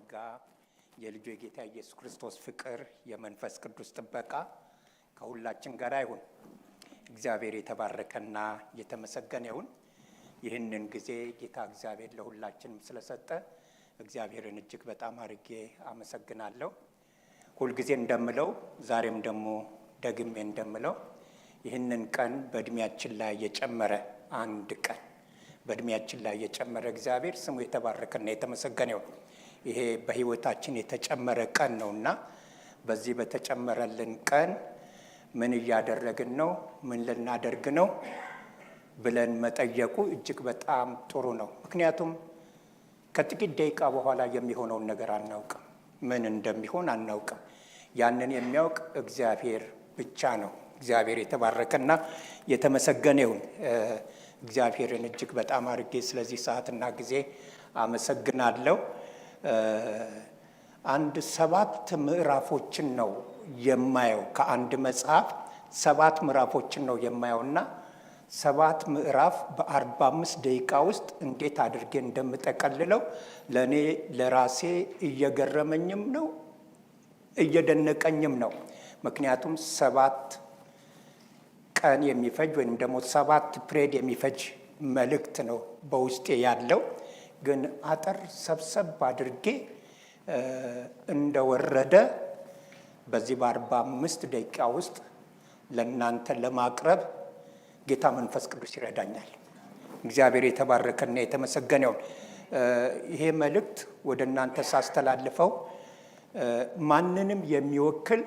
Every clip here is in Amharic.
ጸጋ የልጁ የጌታ ኢየሱስ ክርስቶስ ፍቅር የመንፈስ ቅዱስ ጥበቃ ከሁላችን ጋር ይሁን። እግዚአብሔር የተባረከና የተመሰገነ ይሁን። ይህንን ጊዜ ጌታ እግዚአብሔር ለሁላችንም ስለሰጠ እግዚአብሔርን እጅግ በጣም አድርጌ አመሰግናለሁ። ሁልጊዜ እንደምለው ዛሬም ደግሞ ደግሜ እንደምለው ይህንን ቀን በእድሜያችን ላይ የጨመረ አንድ ቀን በእድሜያችን ላይ የጨመረ እግዚአብሔር ስሙ የተባረከና የተመሰገነ ይሁን። ይሄ በሕይወታችን የተጨመረ ቀን ነውና በዚህ በተጨመረልን ቀን ምን እያደረግን ነው፣ ምን ልናደርግ ነው ብለን መጠየቁ እጅግ በጣም ጥሩ ነው። ምክንያቱም ከጥቂት ደቂቃ በኋላ የሚሆነውን ነገር አናውቅም፣ ምን እንደሚሆን አናውቅም። ያንን የሚያውቅ እግዚአብሔር ብቻ ነው። እግዚአብሔር የተባረከና የተመሰገነ ይሁን። እግዚአብሔርን እጅግ በጣም አድርጌ ስለዚህ ሰዓትና ጊዜ አመሰግናለሁ። አንድ 7 ምዕራፎችን ነው የማየው። ከአንድ መጽሐፍ 7 ምዕራፎችን ነው የማየውና 7 ምዕራፍ በ45 ደቂቃ ውስጥ እንዴት አድርጌ እንደምጠቀልለው ለእኔ ለራሴ እየገረመኝም ነው እየደነቀኝም ነው። ምክንያቱም 7 ቀን የሚፈጅ ወይም ደግሞ 7 ፕሬድ የሚፈጅ መልእክት ነው በውስጤ ያለው። ግን አጠር ሰብሰብ አድርጌ እንደወረደ በዚህ በ45 ደቂቃ ውስጥ ለእናንተ ለማቅረብ ጌታ መንፈስ ቅዱስ ይረዳኛል። እግዚአብሔር የተባረከና የተመሰገነውን ይሄ መልእክት ወደ እናንተ ሳስተላልፈው ማንንም የሚወክል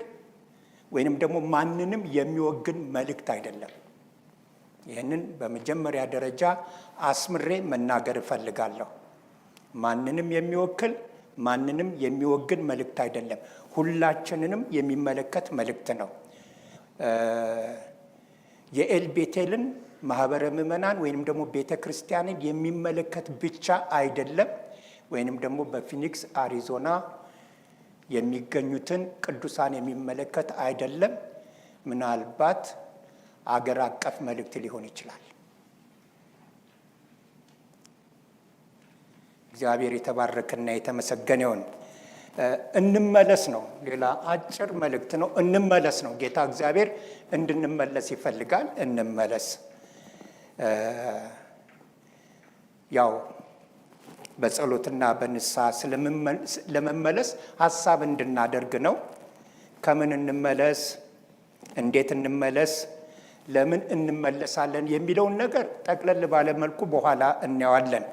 ወይንም ደግሞ ማንንም የሚወግን መልእክት አይደለም። ይህንን በመጀመሪያ ደረጃ አስምሬ መናገር እፈልጋለሁ። ማንንም የሚወክል ማንንም የሚወግን መልእክት አይደለም። ሁላችንንም የሚመለከት መልእክት ነው። የኤልቤቴልን ማህበረ ምዕመናን ወይንም ደግሞ ቤተ ክርስቲያንን የሚመለከት ብቻ አይደለም። ወይንም ደግሞ በፊኒክስ አሪዞና የሚገኙትን ቅዱሳን የሚመለከት አይደለም። ምናልባት አገር አቀፍ መልእክት ሊሆን ይችላል። እግዚአብሔር የተባረከና የተመሰገነ ይሁን። እንመለስ ነው። ሌላ አጭር መልእክት ነው። እንመለስ ነው። ጌታ እግዚአብሔር እንድንመለስ ይፈልጋል። እንመለስ ያው በጸሎትና በንስሐ ለመመለስ ሀሳብ እንድናደርግ ነው። ከምን እንመለስ፣ እንዴት እንመለስ፣ ለምን እንመለሳለን የሚለውን ነገር ጠቅለል ባለ መልኩ በኋላ እናየዋለን።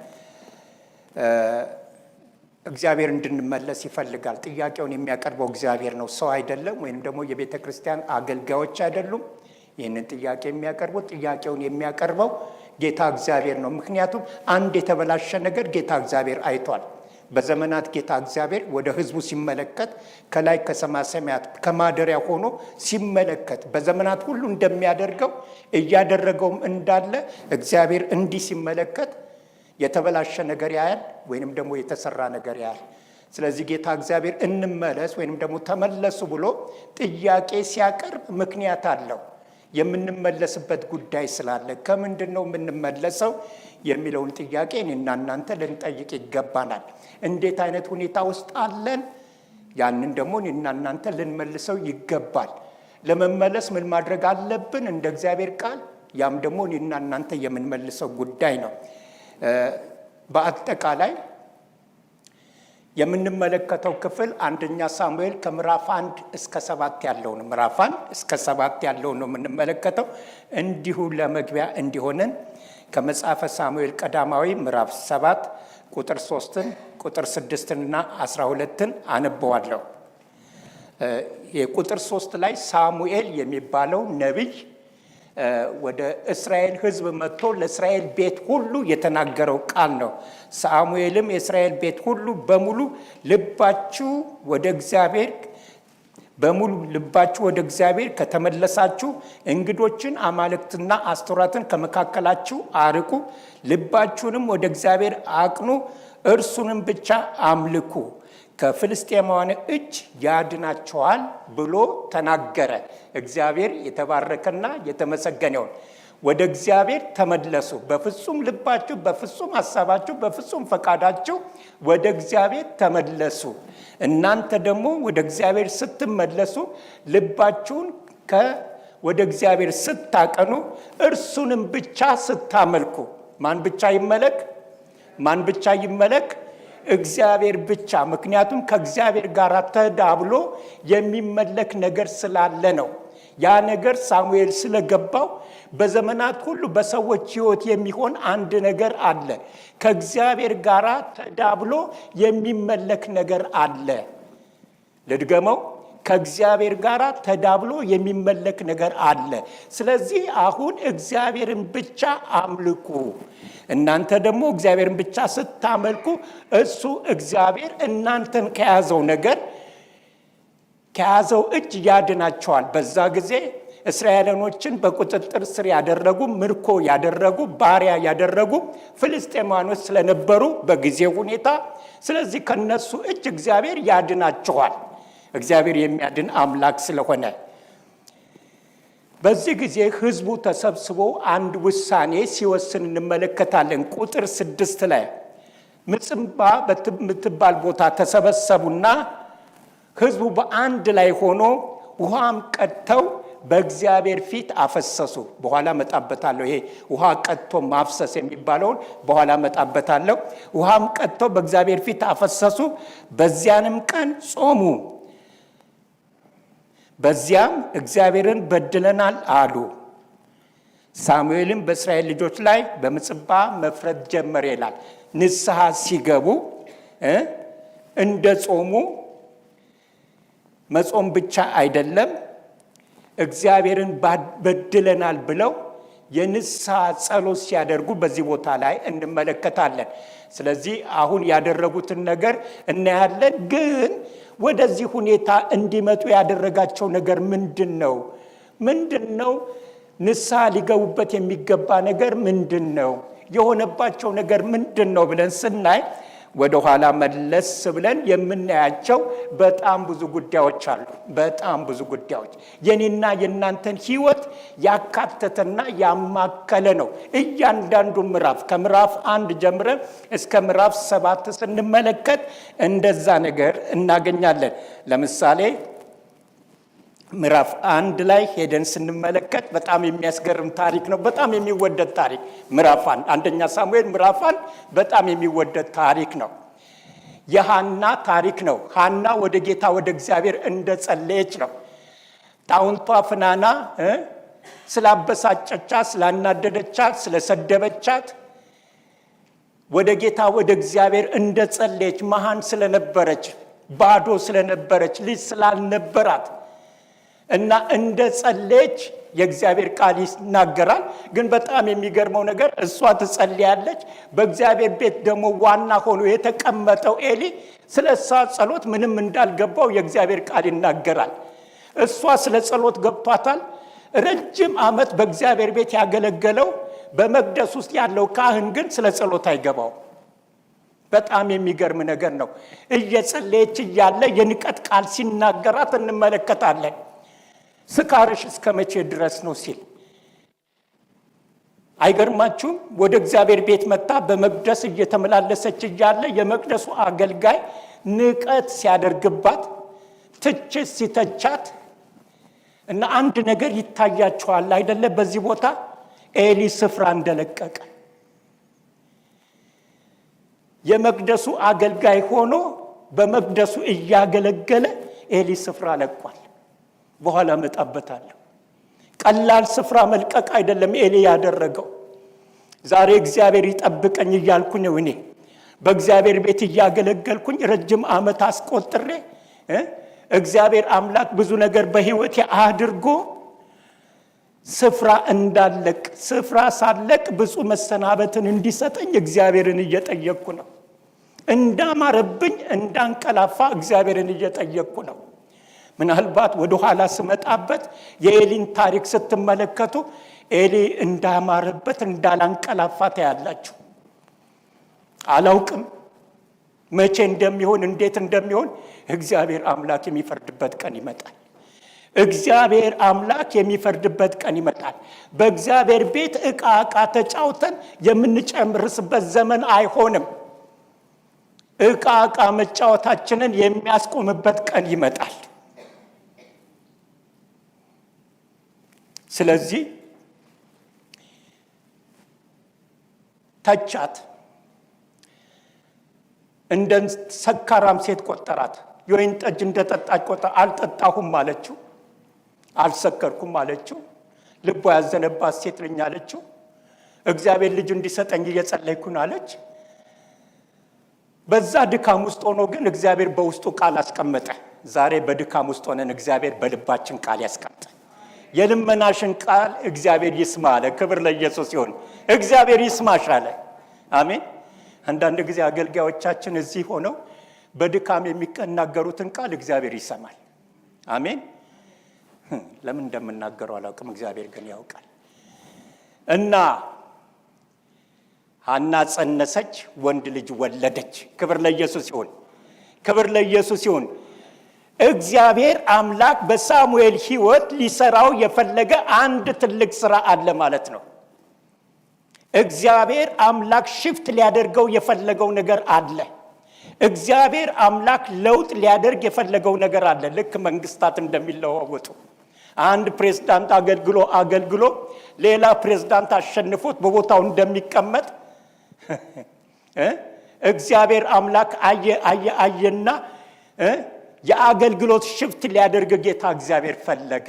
እግዚአብሔር እንድንመለስ ይፈልጋል። ጥያቄውን የሚያቀርበው እግዚአብሔር ነው፣ ሰው አይደለም፣ ወይም ደግሞ የቤተ ክርስቲያን አገልጋዮች አይደሉም። ይህንን ጥያቄ የሚያቀርቡት ጥያቄውን የሚያቀርበው ጌታ እግዚአብሔር ነው። ምክንያቱም አንድ የተበላሸ ነገር ጌታ እግዚአብሔር አይቷል። በዘመናት ጌታ እግዚአብሔር ወደ ሕዝቡ ሲመለከት ከላይ ከሰማይ ሰማያት ከማደሪያ ሆኖ ሲመለከት በዘመናት ሁሉ እንደሚያደርገው እያደረገውም እንዳለ እግዚአብሔር እንዲህ ሲመለከት የተበላሸ ነገር ያያል፣ ወይንም ደግሞ የተሰራ ነገር ያያል። ስለዚህ ጌታ እግዚአብሔር እንመለስ ወይንም ደግሞ ተመለሱ ብሎ ጥያቄ ሲያቀርብ ምክንያት አለው። የምንመለስበት ጉዳይ ስላለ ከምንድን ነው የምንመለሰው የሚለውን ጥያቄ እኔና እናንተ ልንጠይቅ ይገባናል። እንዴት አይነት ሁኔታ ውስጥ አለን? ያንን ደግሞ እኔና እናንተ ልንመልሰው ይገባል። ለመመለስ ምን ማድረግ አለብን እንደ እግዚአብሔር ቃል? ያም ደግሞ እኔና እናንተ የምንመልሰው ጉዳይ ነው። በአጠቃላይ የምንመለከተው ክፍል 1 ሳሙኤል ከምዕራፍ 1 እስከ 7 ያለውን ምዕራፍ 1 እስከ 7 ያለውን ነው የምንመለከተው። እንዲሁ ለመግቢያ እንዲሆነን ከመጽሐፈ ሳሙኤል ቀዳማዊ ምዕራፍ 7 ቁጥር 3 ቁጥር 6 እና 12 አነበዋለሁ። የቁጥር 3 ላይ ሳሙኤል የሚባለው ነቢይ ወደ እስራኤል ሕዝብ መጥቶ ለእስራኤል ቤት ሁሉ የተናገረው ቃል ነው። ሳሙኤልም የእስራኤል ቤት ሁሉ በሙሉ ልባችሁ ወደ እግዚአብሔር ከተመለሳችሁ እንግዶችን፣ አማልክትና አስቶራትን ከመካከላችሁ አርቁ፣ ልባችሁንም ወደ እግዚአብሔር አቅኑ፣ እርሱንም ብቻ አምልኩ፣ ከፍልስጤማውያን እጅ ያድናቸዋል ብሎ ተናገረ። እግዚአብሔር የተባረከና የተመሰገነውን ወደ እግዚአብሔር ተመለሱ፣ በፍጹም ልባችሁ፣ በፍጹም ሐሳባችሁ፣ በፍጹም ፈቃዳችሁ ወደ እግዚአብሔር ተመለሱ። እናንተ ደግሞ ወደ እግዚአብሔር ስትመለሱ ልባችሁን ወደ እግዚአብሔር ስታቀኑ እርሱንም ብቻ ስታመልኩ። ማን ብቻ ይመለክ? ማን ብቻ ይመለክ? እግዚአብሔር ብቻ። ምክንያቱም ከእግዚአብሔር ጋር ተዳብሎ የሚመለክ ነገር ስላለ ነው። ያ ነገር ሳሙኤል ስለገባው በዘመናት ሁሉ በሰዎች ሕይወት የሚሆን አንድ ነገር አለ። ከእግዚአብሔር ጋር ተዳብሎ የሚመለክ ነገር አለ። ልድገመው፣ ከእግዚአብሔር ጋር ተዳብሎ የሚመለክ ነገር አለ። ስለዚህ አሁን እግዚአብሔርን ብቻ አምልኩ። እናንተ ደግሞ እግዚአብሔርን ብቻ ስታመልኩ እሱ እግዚአብሔር እናንተን ከያዘው እጅ ያድናቸዋል። በዛ ጊዜ እስራኤላውያኖችን በቁጥጥር ስር ያደረጉ፣ ምርኮ ያደረጉ፣ ባሪያ ያደረጉ ፍልስጤማኖች ስለነበሩ በጊዜው ሁኔታ፣ ስለዚህ ከነሱ እጅ እግዚአብሔር ያድናቸዋል። እግዚአብሔር የሚያድን አምላክ ስለሆነ በዚህ ጊዜ ህዝቡ ተሰብስቦ አንድ ውሳኔ ሲወስን እንመለከታለን። ቁጥር 6 ላይ ምጽባ በምትባል ቦታ ተሰበሰቡና ህዝቡ በአንድ ላይ ሆኖ ውሃም ቀድተው በእግዚአብሔር ፊት አፈሰሱ። በኋላ መጣበታለሁ። ይሄ ውሃ ቀድቶ ማፍሰስ የሚባለውን በኋላ መጣበታለሁ። ውሃም ቀድተው በእግዚአብሔር ፊት አፈሰሱ። በዚያንም ቀን ጾሙ። በዚያም እግዚአብሔርን በድለናል አሉ። ሳሙኤልም በእስራኤል ልጆች ላይ በምጽባ መፍረድ ጀመረ ይላል። ንስሐ ሲገቡ እንደ ጾሙ መጾም ብቻ አይደለም፣ እግዚአብሔርን በድለናል ብለው የንስሐ ጸሎት ሲያደርጉ በዚህ ቦታ ላይ እንመለከታለን። ስለዚህ አሁን ያደረጉትን ነገር እናያለን። ግን ወደዚህ ሁኔታ እንዲመጡ ያደረጋቸው ነገር ምንድን ነው? ንስሐ ሊገቡበት የሚገባ ነገር ምንድን ነው? የሆነባቸው ነገር ምንድን ነው ብለን ስናይ ወደ ኋላ መለስ ብለን የምናያቸው በጣም ብዙ ጉዳዮች አሉ። በጣም ብዙ ጉዳዮች የኔና የእናንተን ሕይወት ያካተተና ያማከለ ነው። እያንዳንዱ ምዕራፍ ከምዕራፍ 1 ጀምረን እስከ ምዕራፍ 7 ስንመለከት እንደዛ ነገር እናገኛለን። ለምሳሌ ምዕራፍ 1 ላይ ሄደን ስንመለከት በጣም የሚያስገርም ታሪክ ነው። በጣም የሚወደድ ታሪክ ምዕራፍ 1 አንደኛ ሳሙኤል ምዕራፍ 1 በጣም የሚወደድ ታሪክ ነው። የሃና ታሪክ ነው። ሃና ወደ ጌታ ወደ እግዚአብሔር እንደጸለየች ነው። ጣውንቷ ፍናና ስላበሳጨቻት፣ ስላናደደቻት፣ ስለሰደበቻት ወደ ጌታ ወደ እግዚአብሔር እንደጸለየች፣ መሃን ስለነበረች፣ ባዶ ስለነበረች፣ ልጅ ስላልነበራት እና እንደ ጸለየች የእግዚአብሔር ቃል ይናገራል። ግን በጣም የሚገርመው ነገር እሷ ትጸልያለች። በእግዚአብሔር ቤት ደግሞ ዋና ሆኖ የተቀመጠው ኤሊ ስለ እሷ ጸሎት ምንም እንዳልገባው የእግዚአብሔር ቃል ይናገራል። እሷ ስለ ጸሎት ገብቷታል። ረጅም ዓመት በእግዚአብሔር ቤት ያገለገለው በመቅደስ ውስጥ ያለው ካህን ግን ስለ ጸሎት አይገባው። በጣም የሚገርም ነገር ነው። እየጸለየች እያለ የንቀት ቃል ሲናገራት እንመለከታለን። ስካርሽ እስከ መቼ ድረስ ነው ሲል አይገርማችሁም? ወደ እግዚአብሔር ቤት መጣ። በመቅደስ እየተመላለሰች እያለ የመቅደሱ አገልጋይ ንቀት ሲያደርግባት፣ ትችት ሲተቻት እና አንድ ነገር ይታያቸዋል አይደለ? በዚህ ቦታ ኤሊ ስፍራ እንደለቀቀ የመቅደሱ አገልጋይ ሆኖ በመቅደሱ እያገለገለ ኤሊ ስፍራ ለቋል። በኋላ መጣበታለሁ። ቀላል ስፍራ መልቀቅ አይደለም ኤሊ ያደረገው። ዛሬ እግዚአብሔር ይጠብቀኝ እያልኩኝ ነው። እኔ በእግዚአብሔር ቤት እያገለገልኩኝ ረጅም ዓመት አስቆጥሬ እግዚአብሔር አምላክ ብዙ ነገር በሕይወቴ አድርጎ ስፍራ እንዳለቅ፣ ስፍራ ሳለቅ ብፁዕ መሰናበትን እንዲሰጠኝ እግዚአብሔርን እየጠየቅኩ ነው። እንዳማረብኝ እንዳንቀላፋ እግዚአብሔርን እየጠየቅኩ ነው። ምናልባት ወደ ኋላ ስመጣበት የኤሊን ታሪክ ስትመለከቱ ኤሊ እንዳማረበት እንዳላንቀላፋ ታያላችሁ። አላውቅም መቼ እንደሚሆን እንዴት እንደሚሆን እግዚአብሔር አምላክ የሚፈርድበት ቀን ይመጣል። እግዚአብሔር አምላክ የሚፈርድበት ቀን ይመጣል። በእግዚአብሔር ቤት ዕቃ ተጫውተን የምንጨምርስበት ዘመን አይሆንም። ዕቃ መጫወታችንን የሚያስቆምበት ቀን ይመጣል። ስለዚህ ተቻት፣ እንደ ሰካራም ሴት ቆጠራት። የወይን ጠጅ እንደጠጣች ቆጠራ። አልጠጣሁም አለችው፣ አልሰከርኩም አለችው። ልቧ ያዘነባት ሴት ነኝ አለችው። እግዚአብሔር ልጅ እንዲሰጠኝ እየጸለይኩ አለች። በዛ ድካም ውስጥ ሆኖ ግን እግዚአብሔር በውስጡ ቃል አስቀመጠ። ዛሬ በድካም ውስጥ ሆነን እግዚአብሔር በልባችን ቃል ያስቀምጥ። የልመናሽን ቃል እግዚአብሔር ይስማ አለ። ክብር ለኢየሱስ ይሁን። እግዚአብሔር ይስማሽ አለ። አሜን። አንዳንድ ጊዜ አገልጋዮቻችን እዚህ ሆነው በድካም የሚናገሩትን ቃል እግዚአብሔር ይሰማል። አሜን። ለምን እንደምናገረው አላውቅም፣ እግዚአብሔር ግን ያውቃል። እና ሐና ጸነሰች፣ ወንድ ልጅ ወለደች። ክብር ለኢየሱስ ይሁን። ክብር ለኢየሱስ ይሁን። እግዚአብሔር አምላክ በሳሙኤል ሕይወት ሊሰራው የፈለገ አንድ ትልቅ ስራ አለ ማለት ነው። እግዚአብሔር አምላክ ሽፍት ሊያደርገው የፈለገው ነገር አለ። እግዚአብሔር አምላክ ለውጥ ሊያደርግ የፈለገው ነገር አለ። ልክ መንግስታት እንደሚለዋወጡ አንድ ፕሬዝዳንት አገልግሎ ሌላ ፕሬዝዳንት አሸንፎት በቦታው እንደሚቀመጥ እግዚአብሔር አምላክ አየና የአገልግሎት ሽፍት ሊያደርግ ጌታ እግዚአብሔር ፈለገ።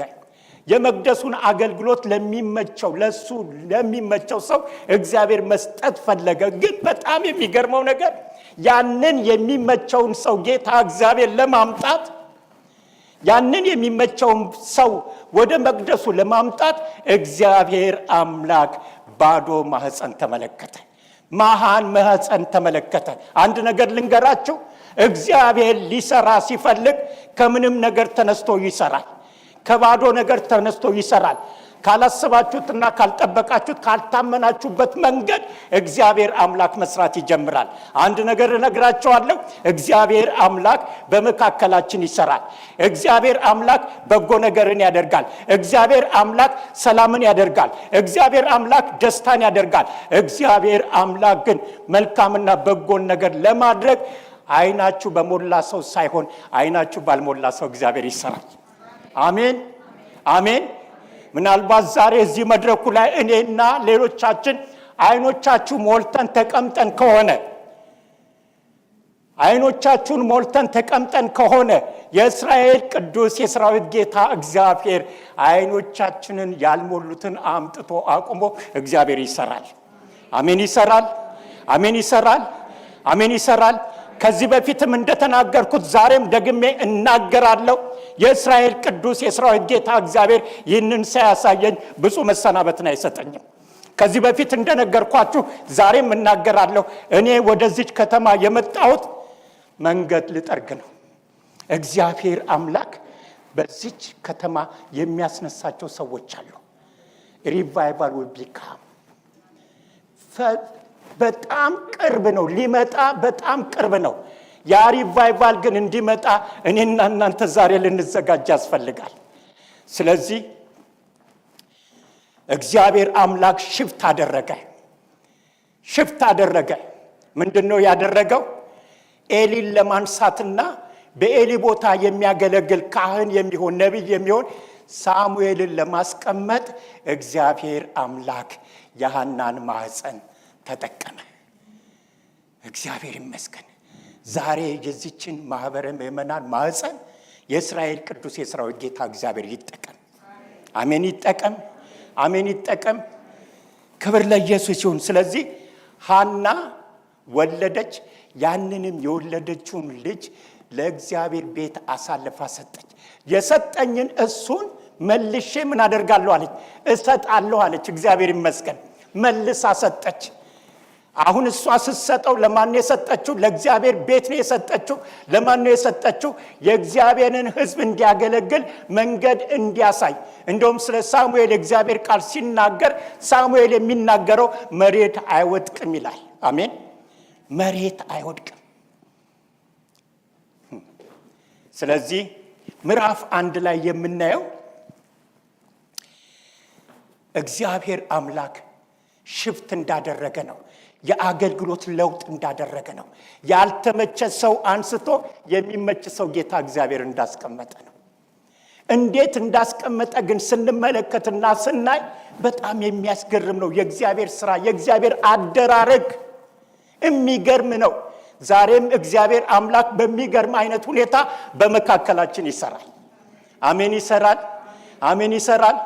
የመቅደሱን አገልግሎት ለሱ ለሚመቸው ሰው እግዚአብሔር መስጠት ፈለገ። ግን በጣም የሚገርመው ነገር ያንን የሚመቸውን ሰው ጌታ እግዚአብሔር ለማምጣት ያንን የሚመቸውን ሰው ወደ መቅደሱ ለማምጣት እግዚአብሔር አምላክ ባዶ ማህፀን ተመለከተ። መሃን ማህፀን ተመለከተ። አንድ ነገር ልንገራችሁ፣ እግዚአብሔር ሊሰራ ሲፈልግ ከምንም ነገር ተነስቶ ይሰራል። ከባዶ ነገር ተነስቶ ይሰራል። ካላሰባችሁትና ካልጠበቃችሁት ካልታመናችሁበት መንገድ እግዚአብሔር አምላክ መስራት ይጀምራል። አንድ ነገር እነግራችኋለሁ፣ እግዚአብሔር አምላክ በመካከላችን ይሰራል። እግዚአብሔር አምላክ በጎ ነገርን ያደርጋል። እግዚአብሔር አምላክ ሰላምን ያደርጋል። እግዚአብሔር አምላክ ደስታን ያደርጋል። እግዚአብሔር አምላክ ግን መልካምና በጎን ነገር ለማድረግ አይናችሁ በሞላ ሰው ሳይሆን አይናችሁ ባልሞላ ሰው እግዚአብሔር ይሰራል። አሜን አሜን። ምናልባት ዛሬ እዚህ መድረኩ ላይ እኔና ሌሎቻችን አይኖቻችሁ ሞልተን ተቀምጠን ከሆነ አይኖቻችሁን ሞልተን ተቀምጠን ከሆነ የእስራኤል ቅዱስ የሰራዊት ጌታ እግዚአብሔር አይኖቻችንን ያልሞሉትን አምጥቶ አቁሞ እግዚአብሔር ይሰራል። አሜን ይሰራል። አሜን ይሰራል። አሜን ይሰራል። ከዚህ በፊትም እንደተናገርኩት ዛሬም ደግሜ እናገራለሁ። የእስራኤል ቅዱስ የሰራዊት ጌታ እግዚአብሔር ይህንን ሳያሳየኝ ብፁዕ መሰናበትን አይሰጠኝም። ከዚህ በፊት እንደነገርኳችሁ ዛሬም እናገራለሁ። እኔ ወደዚች ከተማ የመጣሁት መንገድ ልጠርግ ነው። እግዚአብሔር አምላክ በዚች ከተማ የሚያስነሳቸው ሰዎች አሉ። ሪቫይቫል will become በጣም ቅርብ ነው፣ ሊመጣ በጣም ቅርብ ነው። ያ ሪቫይቫል ግን እንዲመጣ እኔና እናንተ ዛሬ ልንዘጋጅ ያስፈልጋል። ስለዚህ እግዚአብሔር አምላክ ሽፍት አደረገ። ምንድነው ያደረገው? ኤሊን ለማንሳትና በኤሊ ቦታ የሚያገለግል ካህን የሚሆን ነቢይ የሚሆን ሳሙኤልን ለማስቀመጥ እግዚአብሔር አምላክ የሐናን ማህፀን ተጠቀመ። እግዚአብሔር ይመስገን። ዛሬ የዚችን ማህበረ ምእመናን ማህፀን የእስራኤል ቅዱስ የሰራዊት ጌታ እግዚአብሔር ይጠቀም። አሜን ይጠቀም። አሜን ይጠቀም። ክብር ለኢየሱስ ይሁን። ስለዚህ ሐና ወለደች። ያንንም የወለደችውን ልጅ ለእግዚአብሔር ቤት አሳልፋ ሰጠች። የሰጠኝን እሱን መልሼ ምን አደርጋለሁ አለች? እሰጣለሁ አለች። እግዚአብሔር ይመስገን። መልሳ ሰጠች። አሁን እሷ ስትሰጠው ለማን የሰጠችው? ለእግዚአብሔር ቤት ነው የሰጠችው። ለማን ነው የሰጠችው? የእግዚአብሔርን ሕዝብ እንዲያገለግል መንገድ እንዲያሳይ። እንደውም ስለ ሳሙኤል የእግዚአብሔር ቃል ሲናገር ሳሙኤል የሚናገረው መሬት አይወድቅም ይላል። አሜን። መሬት አይወድቅም። ስለዚህ ምዕራፍ 1 ላይ የምናየው እግዚአብሔር አምላክ ሽፍት እንዳደረገ ነው። የአገልግሎት ለውጥ እንዳደረገ ነው። ያልተመቸ ሰው አንስቶ የሚመች ሰው ጌታ እግዚአብሔር እንዳስቀመጠ ነው። እንዴት እንዳስቀመጠ ግን ስንመለከትና ስናይ በጣም የሚያስገርም ነው። የእግዚአብሔር ሥራ፣ የእግዚአብሔር አደራረግ የሚገርም ነው። ዛሬም እግዚአብሔር አምላክ በሚገርም አይነት ሁኔታ በመካከላችን ይሰራል። አሜን። ይሰራል። አሜን። ይሰራል።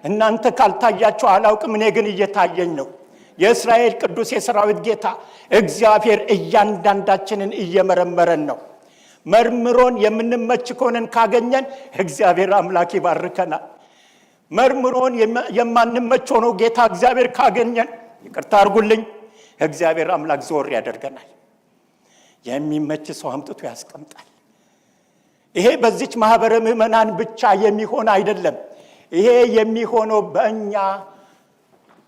እናንተ ካልታያችሁ አላውቅም፣ እኔ ግን እየታየኝ ነው። የእስራኤል ቅዱስ የሰራዊት ጌታ እግዚአብሔር እያንዳንዳችንን እየመረመረን ነው። መርምሮን የምንመች ከሆነን ካገኘን እግዚአብሔር አምላክ ይባርከናል። መርምሮን የማንመች ሆኖ ጌታ እግዚአብሔር ካገኘን ይቅርታ አድርጉልኝ፣ እግዚአብሔር አምላክ ዞር ያደርገናል። የሚመች ሰው አምጥቶ ያስቀምጣል። ይሄ በዚች ማህበረ ምዕመናን ብቻ የሚሆን አይደለም። ይሄ የሚሆነው በእኛ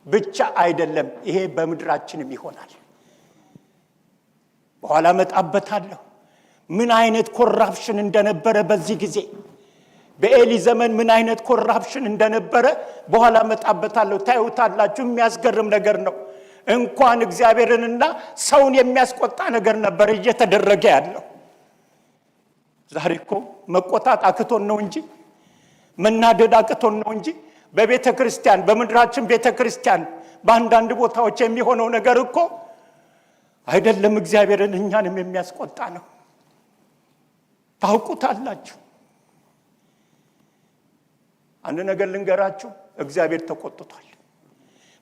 ብቻ አይደለም። ይሄ በምድራችንም ይሆናል። በኋላ መጣበታለሁ ምን አይነት ኮራፕሽን እንደነበረ በዚህ ጊዜ በኤሊ ዘመን ምን አይነት ኮራፕሽን እንደነበረ በኋላ መጣበታለሁ። ታዩታላችሁ። የሚያስገርም ነገር ነው። እንኳን እግዚአብሔርንና ሰውን የሚያስቆጣ ነገር ነበር እየተደረገ ያለው። ዛሬ እኮ መቆጣት አክቶን ነው እንጂ መናደድ አክቶን ነው እንጂ በቤተ ክርስቲያን በምድራችን ቤተ ክርስቲያን በአንዳንድ ቦታዎች የሚሆነው ነገር እኮ አይደለም እግዚአብሔርን እኛንም የሚያስቆጣ ነው። ታውቁታላችሁ። አንድ ነገር ልንገራችሁ፣ እግዚአብሔር ተቆጥቷል።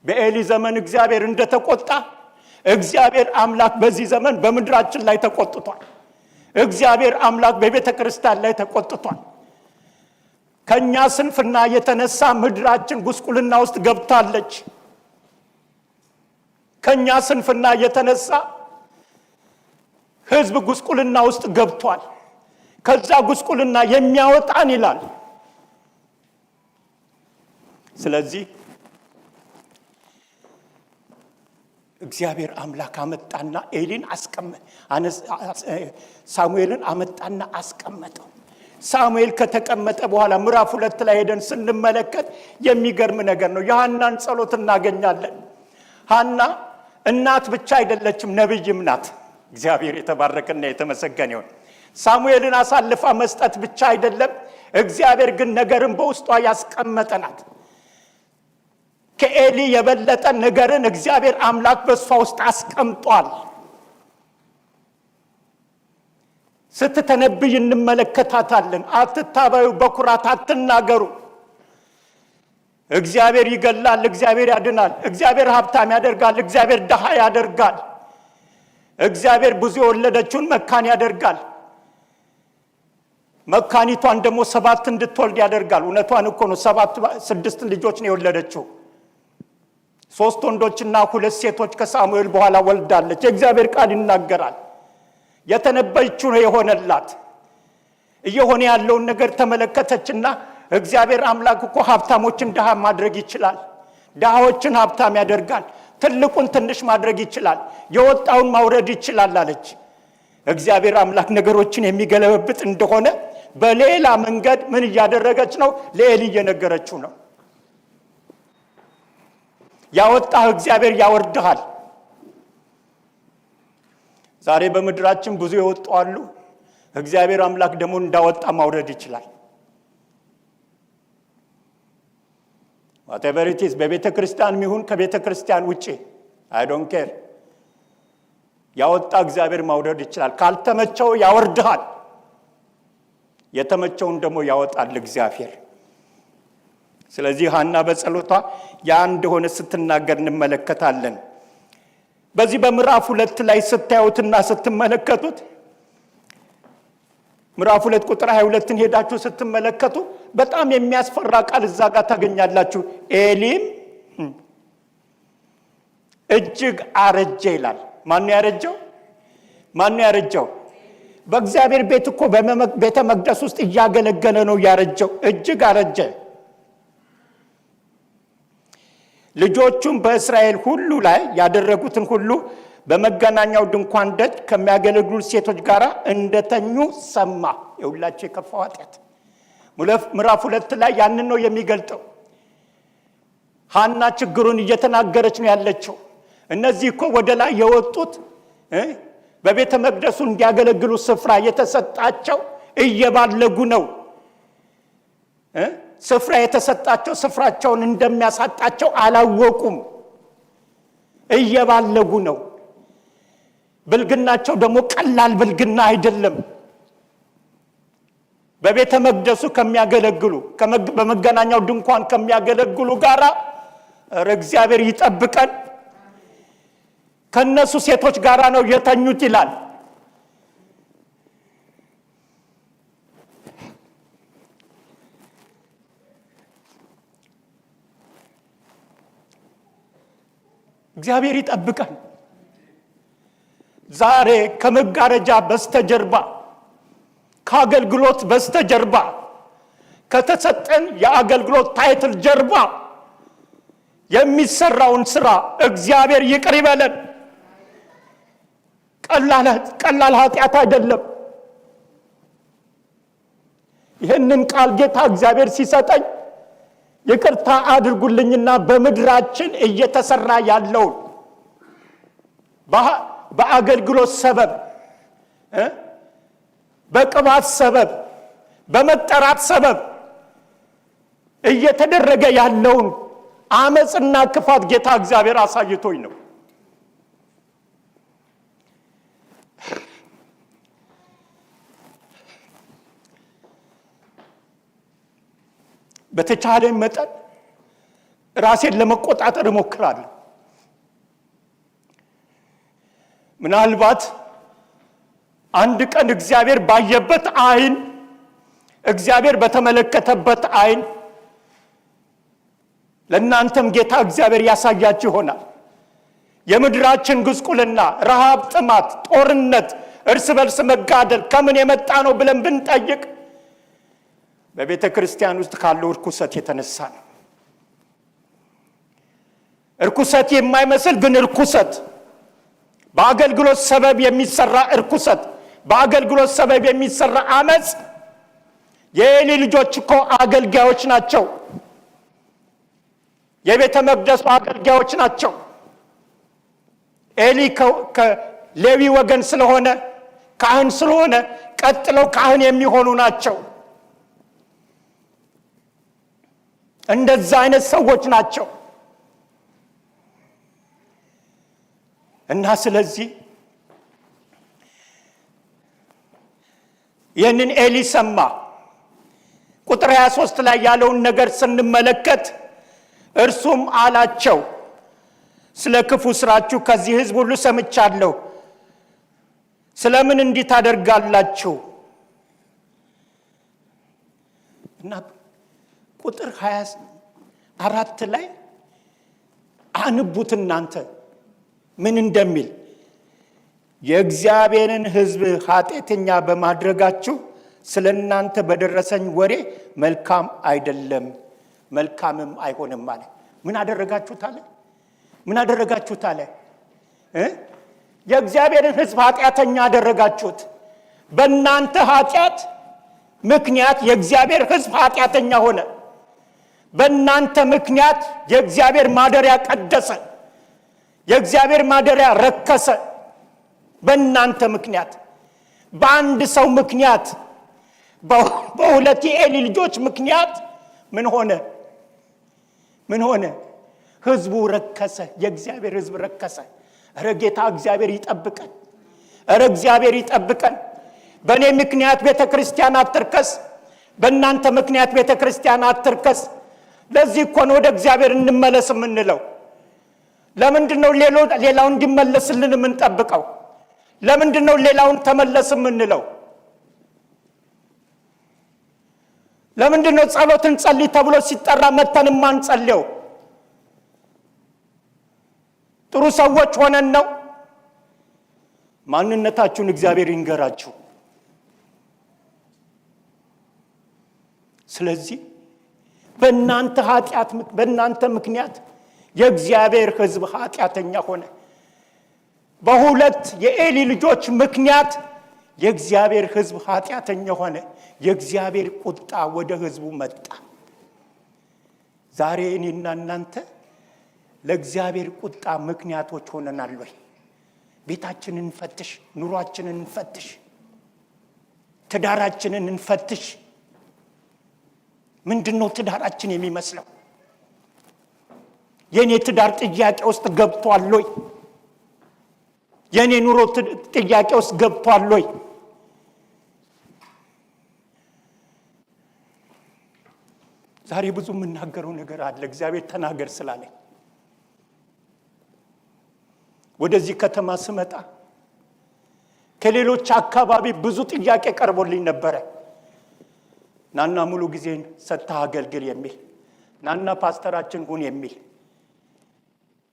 በኤሊ ዘመን እግዚአብሔር እንደተቆጣ እግዚአብሔር አምላክ በዚህ ዘመን በምድራችን ላይ ተቆጥቷል። እግዚአብሔር አምላክ በቤተ ክርስቲያን ላይ ተቆጥቷል። ከኛ ስንፍና የተነሳ ምድራችን ጉስቁልና ውስጥ ገብታለች። ከኛ ስንፍና የተነሳ ሕዝብ ጉስቁልና ውስጥ ገብቷል። ከዛ ጉስቁልና የሚያወጣን ይላል። ስለዚህ እግዚአብሔር አምላክ አመጣና ኤሊን ሳሙኤልን አመጣና አስቀመጠው። ሳሙኤል ከተቀመጠ በኋላ ምዕራፍ 2 ላይ ሄደን ስንመለከት የሚገርም ነገር ነው። የሐናን ጸሎት እናገኛለን። ሐና እናት ብቻ አይደለችም፣ ነብይም ናት። እግዚአብሔር የተባረከና የተመሰገነ ይሁን። ሳሙኤልን አሳልፋ መስጠት ብቻ አይደለም፣ እግዚአብሔር ግን ነገርን በውስጧ ያስቀመጠናት። ከኤሊ የበለጠ ነገርን እግዚአብሔር አምላክ በሷ ውስጥ አስቀምጧል። ስትተነብይ እንመለከታታለን። አትታበዩ፣ በኩራት አትናገሩ። እግዚአብሔር ይገላል፣ እግዚአብሔር ያድናል፣ እግዚአብሔር ሀብታም ያደርጋል፣ እግዚአብሔር ድሃ ያደርጋል፣ እግዚአብሔር ብዙ የወለደችውን መካን ያደርጋል፣ መካኒቷን ደግሞ 7 እንድትወልድ ያደርጋል። እውነቷን እኮ ነው። 6 ልጆች ነው የወለደችው። 3 ወንዶችና 2 ሴቶች ከሳሙኤል በኋላ ወልዳለች። የእግዚአብሔር ቃል ይናገራል። የተነበየችው ነው የሆነላት። እየሆነ ያለውን ነገር ተመለከተችና እግዚአብሔር አምላክ እኮ ሀብታሞችን ድሃ ማድረግ ይችላል፣ ድሃዎችን ሀብታም ያደርጋል፣ ትልቁን ትንሽ ማድረግ ይችላል፣ የወጣውን ማውረድ ይችላል አለች። እግዚአብሔር አምላክ ነገሮችን የሚገለብጥ እንደሆነ በሌላ መንገድ ምን እያደረገች ነው? ለኤሊ እየነገረችው ነው። ያወጣህ እግዚአብሔር ያወርድሃል። ዛሬ በምድራችን ብዙ የወጡ አሉ። እግዚአብሔር አምላክ ደግሞ እንዳወጣ ማውረድ ይችላል። whatever it is በቤተ ክርስቲያን ይሁን ከቤተ ክርስቲያን ውጪ I don't care ያወጣ እግዚአብሔር ማውረድ ይችላል። ካልተመቸው ያወርድሃል፣ የተመቸውን ደግሞ ያወጣል እግዚአብሔር። ስለዚህ ሐና በጸሎቷ ያ እንደሆነ ስትናገር እንመለከታለን። በዚህ በምዕራፍ 2 ላይ ስታዩትና ስትመለከቱት ምዕራፍ 2 ቁጥር 22ን ሄዳችሁ ስትመለከቱ በጣም የሚያስፈራ ቃል እዛ ጋር ታገኛላችሁ። ኤሊም እጅግ አረጀ ይላል። ማን ያረጀው? በእግዚአብሔር ቤት እኮ በቤተ መቅደስ ውስጥ እያገለገለ ነው ያረጀው። እጅግ አረጀ። ልጆቹም በእስራኤል ሁሉ ላይ ያደረጉትን ሁሉ በመገናኛው ድንኳን ደጅ ከሚያገለግሉ ሴቶች ጋር እንደተኙ ሰማ። የሁላቸው የከፋው ኃጢአት ምዕራፍ 2 ላይ ያንን ነው የሚገልጠው። ሐና ችግሩን እየተናገረች ነው ያለችው። እነዚህ እኮ ወደ ላይ የወጡት በቤተ መቅደሱ እንዲያገለግሉ ስፍራ የተሰጣቸው እየባለጉ ነው። ስፍራ የተሰጣቸው ስፍራቸውን እንደሚያሳጣቸው አላወቁም። እየባለጉ ነው። ብልግናቸው ደግሞ ቀላል ብልግና አይደለም። በቤተ መቅደሱ ከሚያገለግሉ በመገናኛው ድንኳን ከሚያገለግሉ ጋራ እግዚአብሔር ይጠብቀን። ከነሱ ሴቶች ጋራ ነው የተኙት ይላል። እግዚአብሔር ይጠብቀን። ዛሬ ከመጋረጃ በስተጀርባ ከአገልግሎት በስተጀርባ ከተሰጠን የአገልግሎት ታይትል ጀርባ የሚሰራውን ስራ እግዚአብሔር ይቅር ይበለን። ቀላል ኃጢአት አይደለም። ይህንን ቃል ጌታ እግዚአብሔር ሲሰጠኝ ይቅርታ አድርጉልኝና በምድራችን እየተሰራ ያለውን በአገልግሎት ሰበብ፣ በቅባት ሰበብ፣ በመጠራት ሰበብ እየተደረገ ያለውን አመጽና ክፋት ጌታ እግዚአብሔር አሳይቶኝ ነው። በተቻለኝ መጠን ራሴን ለመቆጣጠር እሞክራለሁ። ምናልባት አንድ ቀን እግዚአብሔር ባየበት አይን፣ እግዚአብሔር በተመለከተበት አይን ለእናንተም ጌታ እግዚአብሔር ያሳያችሁ ይሆናል። የምድራችን ጉስቁልና፣ ረሃብ፣ ጥማት፣ ጦርነት፣ እርስ በርስ መጋደል ከምን የመጣ ነው ብለን ብንጠይቅ በቤተ ክርስቲያን ውስጥ ካለው እርኩሰት የተነሳ ነው። እርኩሰት የማይመስል ግን እርኩሰት፣ በአገልግሎት ሰበብ የሚሰራ እርኩሰት፣ በአገልግሎት ሰበብ የሚሰራ አመጽ። የኤሊ ልጆች እኮ አገልጋዮች ናቸው። የቤተ መቅደሱ አገልጋዮች ናቸው። ኤሊ ከሌዊ ወገን ስለሆነ ካህን ስለሆነ ቀጥለው ካህን የሚሆኑ ናቸው። እንደዛ አይነት ሰዎች ናቸው። እና ስለዚህ ይህንን ኤሊ ሰማ። ቁጥር 23 ላይ ያለውን ነገር ስንመለከት እርሱም አላቸው፣ ስለ ክፉ ስራችሁ ከዚህ ሕዝብ ሁሉ ሰምቻለሁ። ስለምን እንዲህ ታደርጋላችሁ? እና ቁጥር 24 ላይ አንቡት እናንተ ምን እንደሚል። የእግዚአብሔርን ሕዝብ ኃጢአተኛ በማድረጋችሁ ስለ እናንተ በደረሰኝ ወሬ መልካም አይደለም፣ መልካምም አይሆንም አለ። ምን አደረጋችሁት አለ? ምን አደረጋችሁት አለ? የእግዚአብሔርን ሕዝብ ኃጢአተኛ አደረጋችሁት። በእናንተ ኃጢአት ምክንያት የእግዚአብሔር ሕዝብ ኃጢአተኛ ሆነ። በእናንተ ምክንያት የእግዚአብሔር ማደሪያ ቀደሰ፣ የእግዚአብሔር ማደሪያ ረከሰ። በእናንተ ምክንያት፣ በአንድ ሰው ምክንያት፣ በሁለት የኤሊ ልጆች ምክንያት ምን ሆነ? ምን ሆነ? ሕዝቡ ረከሰ። የእግዚአብሔር ሕዝብ ረከሰ። እረ ጌታ እግዚአብሔር ይጠብቀን። እረ እግዚአብሔር ይጠብቀን። በእኔ ምክንያት ቤተ ክርስቲያን አትርከስ፣ በእናንተ ምክንያት ቤተ ክርስቲያን አትርከስ። ለዚህ እኮ ነው ወደ እግዚአብሔር እንመለስ የምንለው። ለምንድን ነው ሌላው እንዲመለስልን የምንጠብቀው? ለምንድን ነው ሌላውን ተመለስ የምንለው? ለምንድን ነው ጸሎትን ጸልይ ተብሎ ሲጠራ መተን ማንጸልየው? ጥሩ ሰዎች ሆነን ነው? ማንነታችሁን እግዚአብሔር ይንገራችሁ። ስለዚህ በእናንተ ኃጢአት፣ በእናንተ ምክንያት የእግዚአብሔር ሕዝብ ኃጢአተኛ ሆነ። በሁለት የኤሊ ልጆች ምክንያት የእግዚአብሔር ሕዝብ ኃጢአተኛ ሆነ። የእግዚአብሔር ቁጣ ወደ ሕዝቡ መጣ። ዛሬ እኔና እናንተ ለእግዚአብሔር ቁጣ ምክንያቶች ሆነናል ወይ? ቤታችንን እንፈትሽ፣ ኑሯችንን እንፈትሽ፣ ትዳራችንን እንፈትሽ። ምንድነው ትዳራችን የሚመስለው? የኔ ትዳር ጥያቄ ውስጥ ገብቷል ወይ? የኔ ኑሮ ጥያቄ ውስጥ ገብቷል ወይ? ዛሬ ብዙ የምናገረው ነገር አለ። እግዚአብሔር ተናገር ስላለኝ ወደዚህ ከተማ ስመጣ ከሌሎች አካባቢ ብዙ ጥያቄ ቀርቦልኝ ነበረ። ናና ሙሉ ጊዜን ሰጥተህ አገልግል የሚል፣ ናና ፓስተራችን ሁን የሚል።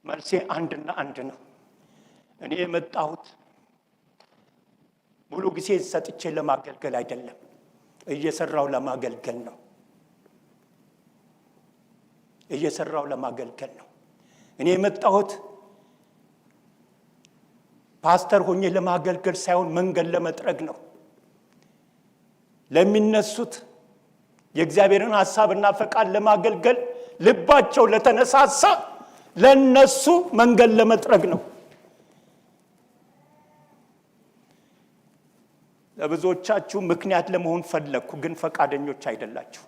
መልሴ አንድና አንድ ነው። እኔ የመጣሁት ሙሉ ጊዜ ሰጥቼ ለማገልገል አይደለም፣ እየሰራው ለማገልገል ነው። እየሰራው ለማገልገል ነው። እኔ የመጣሁት ፓስተር ሆኜ ለማገልገል ሳይሆን መንገድ ለመጥረግ ነው። ለሚነሱት የእግዚአብሔርን ሐሳብና ፈቃድ ለማገልገል ልባቸው ለተነሳሳ ለነሱ መንገድ ለመጥረግ ነው። ለብዙዎቻችሁ ምክንያት ለመሆን ፈለግኩ፣ ግን ፈቃደኞች አይደላችሁ።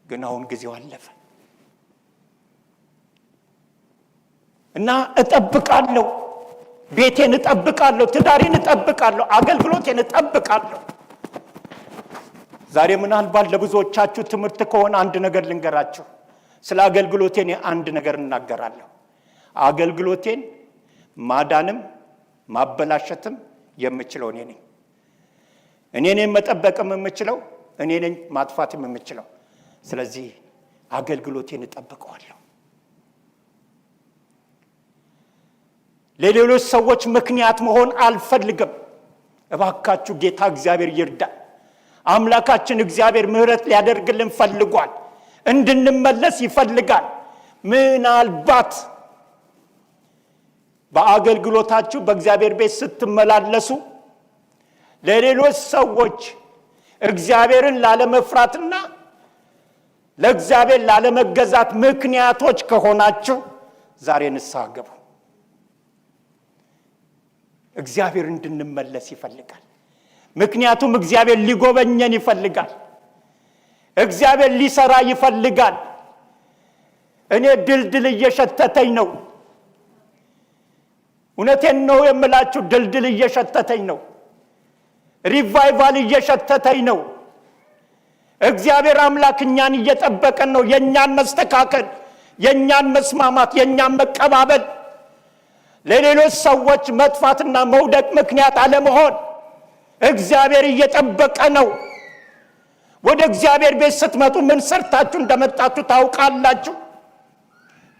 ግን አሁን ጊዜው አለፈ እና እጠብቃለሁ፣ ቤቴን እጠብቃለሁ፣ ትዳሬን እጠብቃለሁ፣ አገልግሎቴን እጠብቃለሁ። ዛሬ ምናልባት ለብዙዎቻችሁ ትምህርት ከሆነ አንድ ነገር ልንገራችሁ። ስለ አገልግሎቴን አንድ ነገር እናገራለሁ። አገልግሎቴን ማዳንም ማበላሸትም የምችለው እኔ ነኝ። እኔ ነኝ መጠበቅም የምችለው፣ እኔ ነኝ ማጥፋትም የምችለው። ስለዚህ አገልግሎቴን እጠብቀዋለሁ። ለሌሎች ሰዎች ምክንያት መሆን አልፈልግም። እባካችሁ ጌታ እግዚአብሔር ይርዳ። አምላካችን እግዚአብሔር ምሕረት ሊያደርግልን ፈልጓል። እንድንመለስ ይፈልጋል። ምናልባት በአገልግሎታችሁ በእግዚአብሔር ቤት ስትመላለሱ ለሌሎች ሰዎች እግዚአብሔርን ላለመፍራትና ለእግዚአብሔር ላለመገዛት ምክንያቶች ከሆናችሁ ዛሬ ንስሐ ግቡ። እግዚአብሔር እንድንመለስ ይፈልጋል። ምክንያቱም እግዚአብሔር ሊጎበኘን ይፈልጋል። እግዚአብሔር ሊሰራ ይፈልጋል። እኔ ድልድል እየሸተተኝ ነው። እውነቴን ነው የምላችሁ፣ ድልድል እየሸተተኝ ነው። ሪቫይቫል እየሸተተኝ ነው። እግዚአብሔር አምላክ እኛን እየጠበቀን ነው። የኛን መስተካከል፣ የኛን መስማማት፣ የኛን መቀባበል፣ ለሌሎች ሰዎች መጥፋትና መውደቅ ምክንያት አለመሆን እግዚአብሔር እየጠበቀ ነው። ወደ እግዚአብሔር ቤት ስትመጡ ምን ሰርታችሁ እንደመጣችሁ ታውቃላችሁ።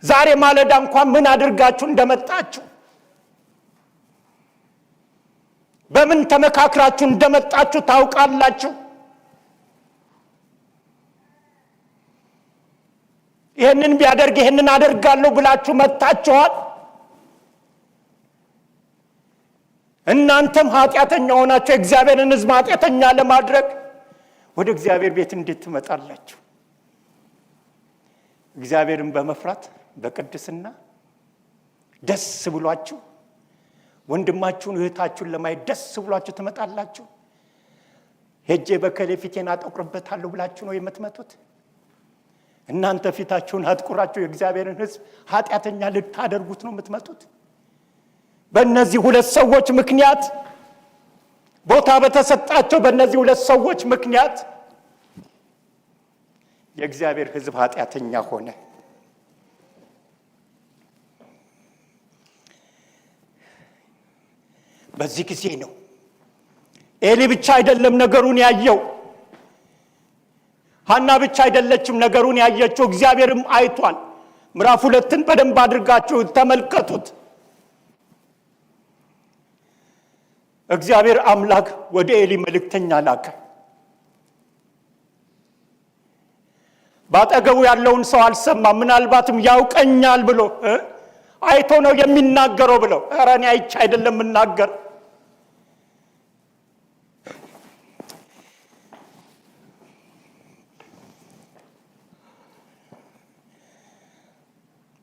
ዛሬ ማለዳ እንኳን ምን አድርጋችሁ እንደመጣችሁ፣ በምን ተመካክራችሁ እንደመጣችሁ ታውቃላችሁ። ይሄንን ቢያደርግ ይሄንን አደርጋለሁ ብላችሁ መጣችኋል። እናንተም ኃጢአተኛ ሆናችሁ እግዚአብሔርን ሕዝብ ኃጢአተኛ ለማድረግ ወደ እግዚአብሔር ቤት እንዴት ትመጣላችሁ? እግዚአብሔርን በመፍራት በቅድስና ደስ ብሏችሁ ወንድማችሁን እህታችሁን ለማየት ደስ ብሏችሁ ትመጣላችሁ። ሄጄ በከሌ ፊቴን አጠቁርበታለሁ ብላችሁ ነው የምትመጡት? እናንተ ፊታችሁን አጥቁራችሁ የእግዚአብሔርን ሕዝብ ኃጢአተኛ ልታደርጉት ነው የምትመጡት? በእነዚህ ሁለት ሰዎች ምክንያት፣ ቦታ በተሰጣቸው በእነዚህ ሁለት ሰዎች ምክንያት የእግዚአብሔር ሕዝብ ኃጢአተኛ ሆነ። በዚህ ጊዜ ነው ኤሊ ብቻ አይደለም ነገሩን ያየው፣ ሐና ብቻ አይደለችም ነገሩን ያየችው፣ እግዚአብሔርም አይቷል። ምዕራፍ 2ን በደንብ አድርጋችሁ ተመልከቱት። እግዚአብሔር አምላክ ወደ ኤሊ መልእክተኛ ላከ። ባጠገቡ ያለውን ሰው አልሰማም። ምናልባትም ያውቀኛል ብሎ አይቶ ነው የሚናገረው ብለው ኧረ እኔ አይቼ አይደለም የምናገር።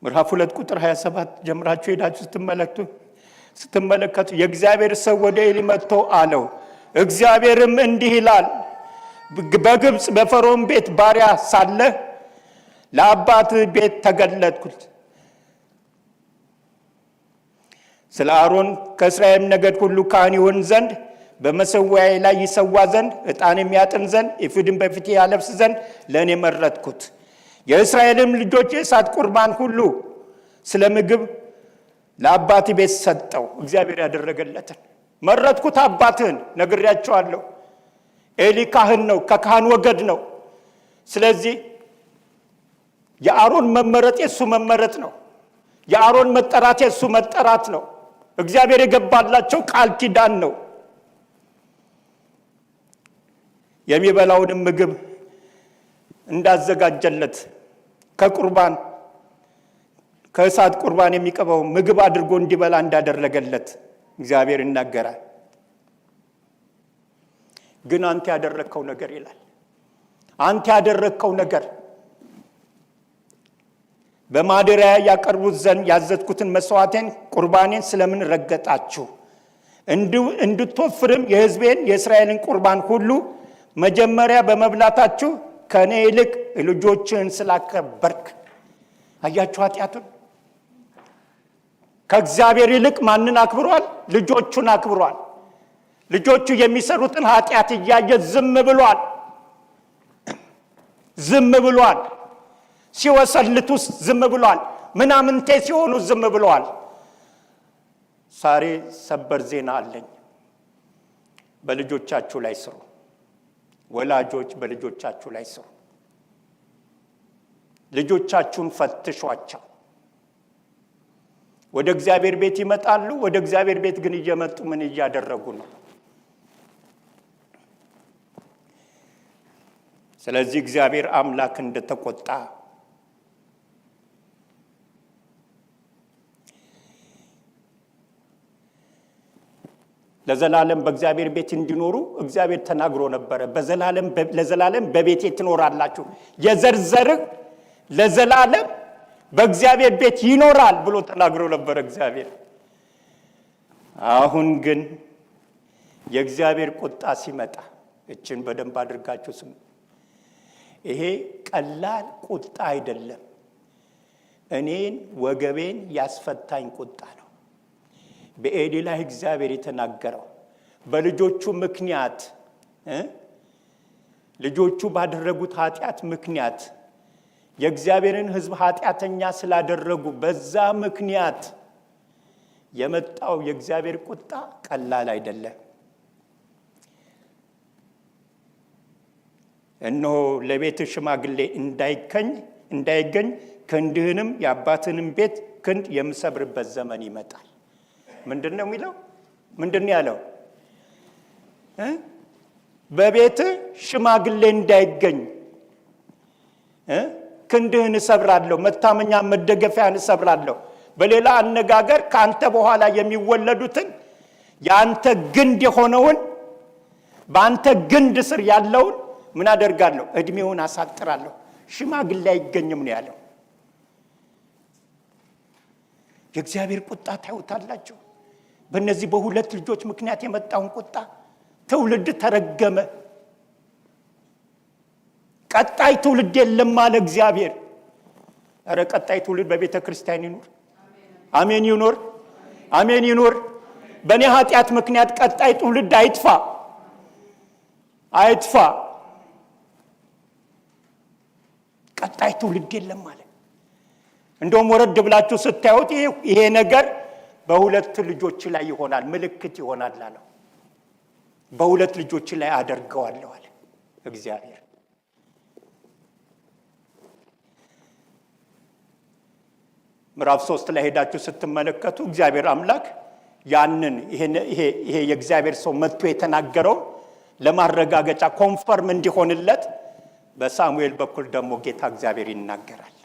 ምዕራፍ 2 ቁጥር 27 ጀምራችሁ ሄዳችሁ ስትመለከቱ የእግዚአብሔር ሰው ወደ ኤሊ መጥቶ አለው፣ እግዚአብሔርም እንዲህ ይላል፣ በግብፅ በፈርዖን ቤት ባሪያ ሳለህ ለአባትህ ቤት ተገለጥኩት። ስለ አሮን ከእስራኤል ነገድ ሁሉ ካህን ይሆን ዘንድ በመሠዊያዬ ላይ ይሰዋ ዘንድ ዕጣን የሚያጥን ዘንድ ኤፉድን በፊቴ ያለብስ ዘንድ ለእኔ መረጥኩት። የእስራኤልም ልጆች የእሳት ቁርባን ሁሉ ስለ ምግብ ለአባት ቤት ሰጠው። እግዚአብሔር ያደረገለትን መረጥኩት። አባትህን ነግሬያቸዋለሁ። ኤሊ ካህን ነው፣ ከካህን ወገድ ነው። ስለዚህ የአሮን መመረጥ የሱ መመረጥ ነው። የአሮን መጠራት የሱ መጠራት ነው። እግዚአብሔር የገባላቸው ቃል ኪዳን ነው። የሚበላውንም ምግብ እንዳዘጋጀለት ከቁርባን ከእሳት ቁርባን የሚቀርበው ምግብ አድርጎ እንዲበላ እንዳደረገለት እግዚአብሔር ይናገራል። ግን አንተ ያደረከው ነገር ይላል፣ አንተ ያደረከው ነገር በማደሪያ ያቀርቡት ዘንድ ያዘዝኩትን መስዋዕቴን ቁርባኔን ስለምን ረገጣችሁ? እንድትወፍርም የሕዝቤን የእስራኤልን ቁርባን ሁሉ መጀመሪያ በመብላታችሁ ከእኔ ይልቅ ልጆችህን ስላከበርክ። አያችሁ ኃጢአቱን። ከእግዚአብሔር ይልቅ ማንን አክብሯል? ልጆቹን አክብሯል። ልጆቹ የሚሰሩትን ኃጢአት እያየ ዝም ብሏል። ዝም ብሏል። ሲወሰልቱ ዝም ብሏል። ምናምንቴ ሲሆኑ ዝም ብሏል። ዛሬ ሰበር ዜና አለኝ። በልጆቻችሁ ላይ ስሩ። ወላጆች በልጆቻችሁ ላይ ስሩ። ልጆቻችሁን ፈትሿቸው። ወደ እግዚአብሔር ቤት ይመጣሉ። ወደ እግዚአብሔር ቤት ግን እየመጡ ምን እያደረጉ ነው? ስለዚህ እግዚአብሔር አምላክ እንደተቆጣ ለዘላለም በእግዚአብሔር ቤት እንዲኖሩ እግዚአብሔር ተናግሮ ነበረ። ለዘላለም በቤቴ ትኖራላችሁ፣ የዘር ዘርህ ለዘላለም በእግዚአብሔር ቤት ይኖራል ብሎ ተናግሮ ነበረ እግዚአብሔር። አሁን ግን የእግዚአብሔር ቁጣ ሲመጣ እችን በደንብ አድርጋችሁ ስሙ። ይሄ ቀላል ቁጣ አይደለም። እኔን ወገቤን ያስፈታኝ ቁጣ ነው። በኤሊ ላይ እግዚአብሔር የተናገረው በልጆቹ ምክንያት ልጆቹ ባደረጉት ኃጢአት ምክንያት የእግዚአብሔርን ሕዝብ ኃጢአተኛ ስላደረጉ በዛ ምክንያት የመጣው የእግዚአብሔር ቁጣ ቀላል አይደለም። እነሆ ለቤት ሽማግሌ እንዳይገኝ ክንድህንም የአባትንም ቤት ክንድ የምሰብርበት ዘመን ይመጣል። ምንድን ነው የሚለው? ምንድን ያለው? በቤት ሽማግሌ እንዳይገኝ ክንድህን እሰብራለሁ፣ መታመኛ መደገፊያን እሰብራለሁ። በሌላ አነጋገር ከአንተ በኋላ የሚወለዱትን የአንተ ግንድ የሆነውን በአንተ ግንድ ስር ያለውን ምን አደርጋለሁ? እድሜውን አሳጥራለሁ። ሽማግሌ አይገኝም ነው ያለው። የእግዚአብሔር ቁጣ ታዩታላችሁ። በእነዚህ በሁለት ልጆች ምክንያት የመጣውን ቁጣ ትውልድ ተረገመ። ቀጣይ ትውልድ የለም አለ እግዚአብሔር። ኧረ ቀጣይ ትውልድ በቤተ ክርስቲያን ይኑር። አሜን ይኑር፣ አሜን ይኑር። በእኔ ኃጢአት ምክንያት ቀጣይ ትውልድ አይጥፋ፣ አይጥፋ። ቀጣይ ትውልድ የለም አለ። እንደውም ወረድ ብላችሁ ስታዩት ይሄ ነገር በሁለት ልጆች ላይ ይሆናል፣ ምልክት ይሆናል አለው። በሁለት ልጆች ላይ አደርገዋለሁ አለ እግዚአብሔር። ምዕራፍ 3 ላይ ሄዳችሁ ስትመለከቱ እግዚአብሔር አምላክ ያንን ይሄ የእግዚአብሔር ሰው መጥቶ የተናገረው ለማረጋገጫ ኮንፈርም እንዲሆንለት በሳሙኤል በኩል ደግሞ ጌታ እግዚአብሔር ይናገራል።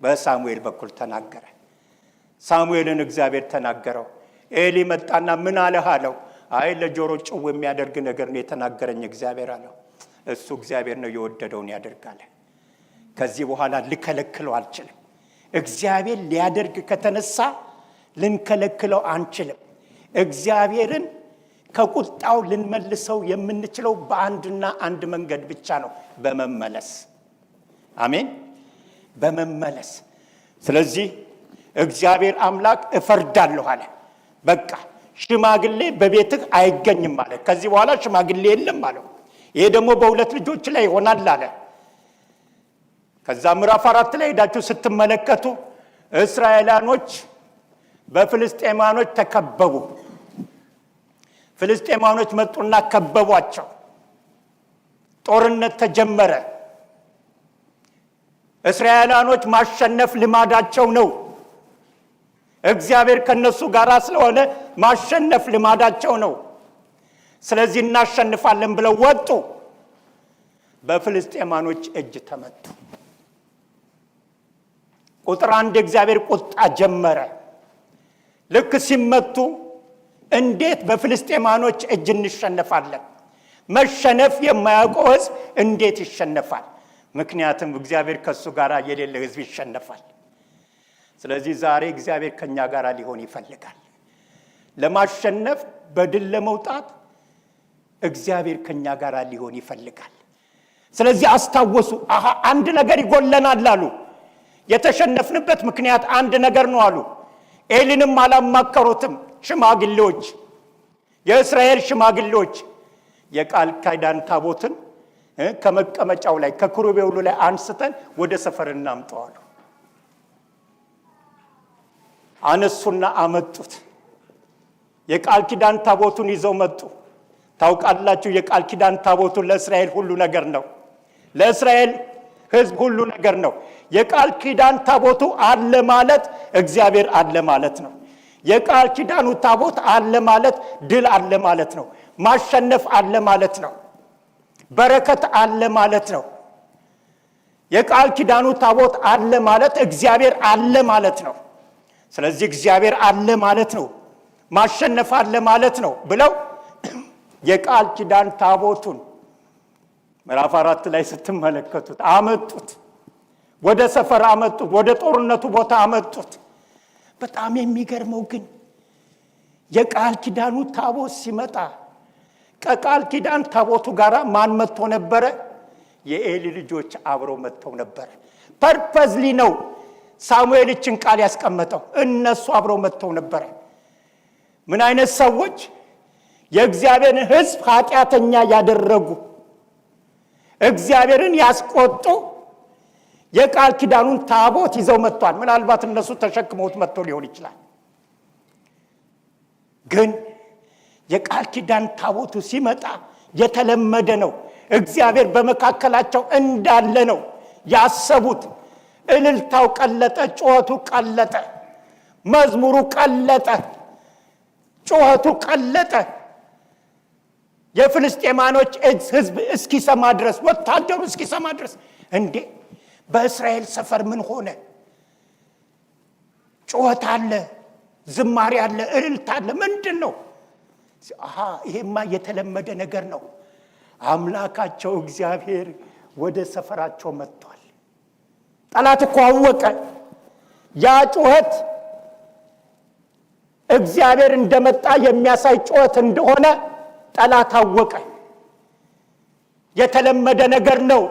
በሳሙኤል በኩል ተናገረ። ሳሙኤልን እግዚአብሔር ተናገረው። ኤሊ መጣና ምን አለህ አለው። አይ ለጆሮ ጭው የሚያደርግ ነገር ነው የተናገረኝ እግዚአብሔር አለው። እሱ እግዚአብሔር ነው የወደደውን ያደርጋል። ከዚህ በኋላ ልከለክለው አልችልም። እግዚአብሔር ሊያደርግ ከተነሳ ልንከለክለው አንችልም። እግዚአብሔርን ከቁጣው ልንመልሰው የምንችለው በአንድና አንድ መንገድ ብቻ ነው፣ በመመለስ። አሜን፣ በመመለስ። ስለዚህ እግዚአብሔር አምላክ እፈርዳለሁ አለ። በቃ ሽማግሌ በቤትህ አይገኝም አለ። ከዚህ በኋላ ሽማግሌ የለም አለው። ይሄ ደግሞ በሁለት ልጆች ላይ ይሆናል አለ። ከዛ ምዕራፍ 4 ላይ ሄዳችሁ ስትመለከቱ እስራኤላኖች በፍልስጤማኖች ተከበቡ። ፍልስጤማኖች መጡና ከበቧቸው። ጦርነት ተጀመረ። እስራኤላኖች ማሸነፍ ልማዳቸው ነው። እግዚአብሔር ከነሱ ጋር ስለሆነ ማሸነፍ ልማዳቸው ነው። ስለዚህ እናሸንፋለን ብለው ወጡ። በፍልስጤማኖች እጅ ተመቱ። ቁጥር 1 እግዚአብሔር ቁጣ ጀመረ። ልክ ሲመቱ እንዴት በፍልስጤማኖች እጅ እንሸነፋለን? መሸነፍ የማያውቀው ሕዝብ እንዴት ይሸነፋል? ምክንያቱም እግዚአብሔር ከሱ ጋር የሌለ ሕዝብ ይሸነፋል። ስለዚህ ዛሬ እግዚአብሔር ከኛ ጋር ሊሆን ይፈልጋል። ለማሸነፍ በድል ለመውጣት እግዚአብሔር ከኛ ጋር ሊሆን ይፈልጋል። ስለዚህ አስታወሱ። አንድ ነገር ይጎለናል አሉ። የተሸነፍንበት ምክንያት አንድ ነገር ነው አሉ። ኤሊንም አላማከሩትም። ሽማግሌዎች፣ የእስራኤል ሽማግሌዎች የቃል ኪዳን ታቦትን ከመቀመጫው ላይ ከኪሩቤሉ ላይ አንስተን ወደ ሰፈር እናምጣው አሉ። አነሱና አመጡት። የቃል ኪዳን ታቦቱን ይዘው መጡ። ታውቃላችሁ፣ የቃል ኪዳን ታቦቱን ለእስራኤል ሁሉ ነገር ነው። ለእስራኤል ሕዝብ ሁሉ ነገር ነው። የቃል ኪዳን ታቦቱ አለ ማለት እግዚአብሔር አለ ማለት ነው። የቃል ኪዳኑ ታቦት አለ ማለት ድል አለ ማለት ነው። ማሸነፍ አለ ማለት ነው። በረከት አለ ማለት ነው። የቃል ኪዳኑ ታቦት አለ ማለት እግዚአብሔር አለ ማለት ነው። ስለዚህ እግዚአብሔር አለ ማለት ነው፣ ማሸነፍ አለ ማለት ነው ብለው የቃል ኪዳን ታቦቱን ምዕራፍ 4 ላይ ስትመለከቱት አመጡት። ወደ ሰፈር አመጡት። ወደ ጦርነቱ ቦታ አመጡት። በጣም የሚገርመው ግን የቃል ኪዳኑ ታቦት ሲመጣ ከቃል ኪዳን ታቦቱ ጋር ማን መጥቶ ነበረ? የኤሊ ልጆች አብረው መጥተው ነበረ። ፐርፐዝሊ ነው ሳሙኤል ይህችን ቃል ያስቀመጠው። እነሱ አብረው መጥተው ነበረ። ምን አይነት ሰዎች? የእግዚአብሔርን ሕዝብ ኃጢአተኛ ያደረጉ፣ እግዚአብሔርን ያስቆጡ የቃል ኪዳኑን ታቦት ይዘው መጥቷል። ምናልባት እነሱ ተሸክመውት መጥቶ ሊሆን ይችላል። ግን የቃል ኪዳን ታቦቱ ሲመጣ የተለመደ ነው። እግዚአብሔር በመካከላቸው እንዳለ ነው ያሰቡት። እልልታው ቀለጠ፣ ጩኸቱ ቀለጠ፣ መዝሙሩ ቀለጠ፣ ጩኸቱ ቀለጠ። የፍልስጤማኖች ሕዝብ እስኪሰማ ድረስ፣ ወታደሩ እስኪሰማ ድረስ እንዴ በእስራኤል ሰፈር ምን ሆነ? ጩኸት አለ፣ ዝማሬ አለ፣ እልልታ አለ። ምንድን ነው? ይሄማ የተለመደ ነገር ነው። አምላካቸው እግዚአብሔር ወደ ሰፈራቸው መጥቷል። ጠላት እኮ አወቀ። ያ ጩኸት እግዚአብሔር እንደመጣ የሚያሳይ ጩኸት እንደሆነ ጠላት አወቀ። የተለመደ ነገር ነው።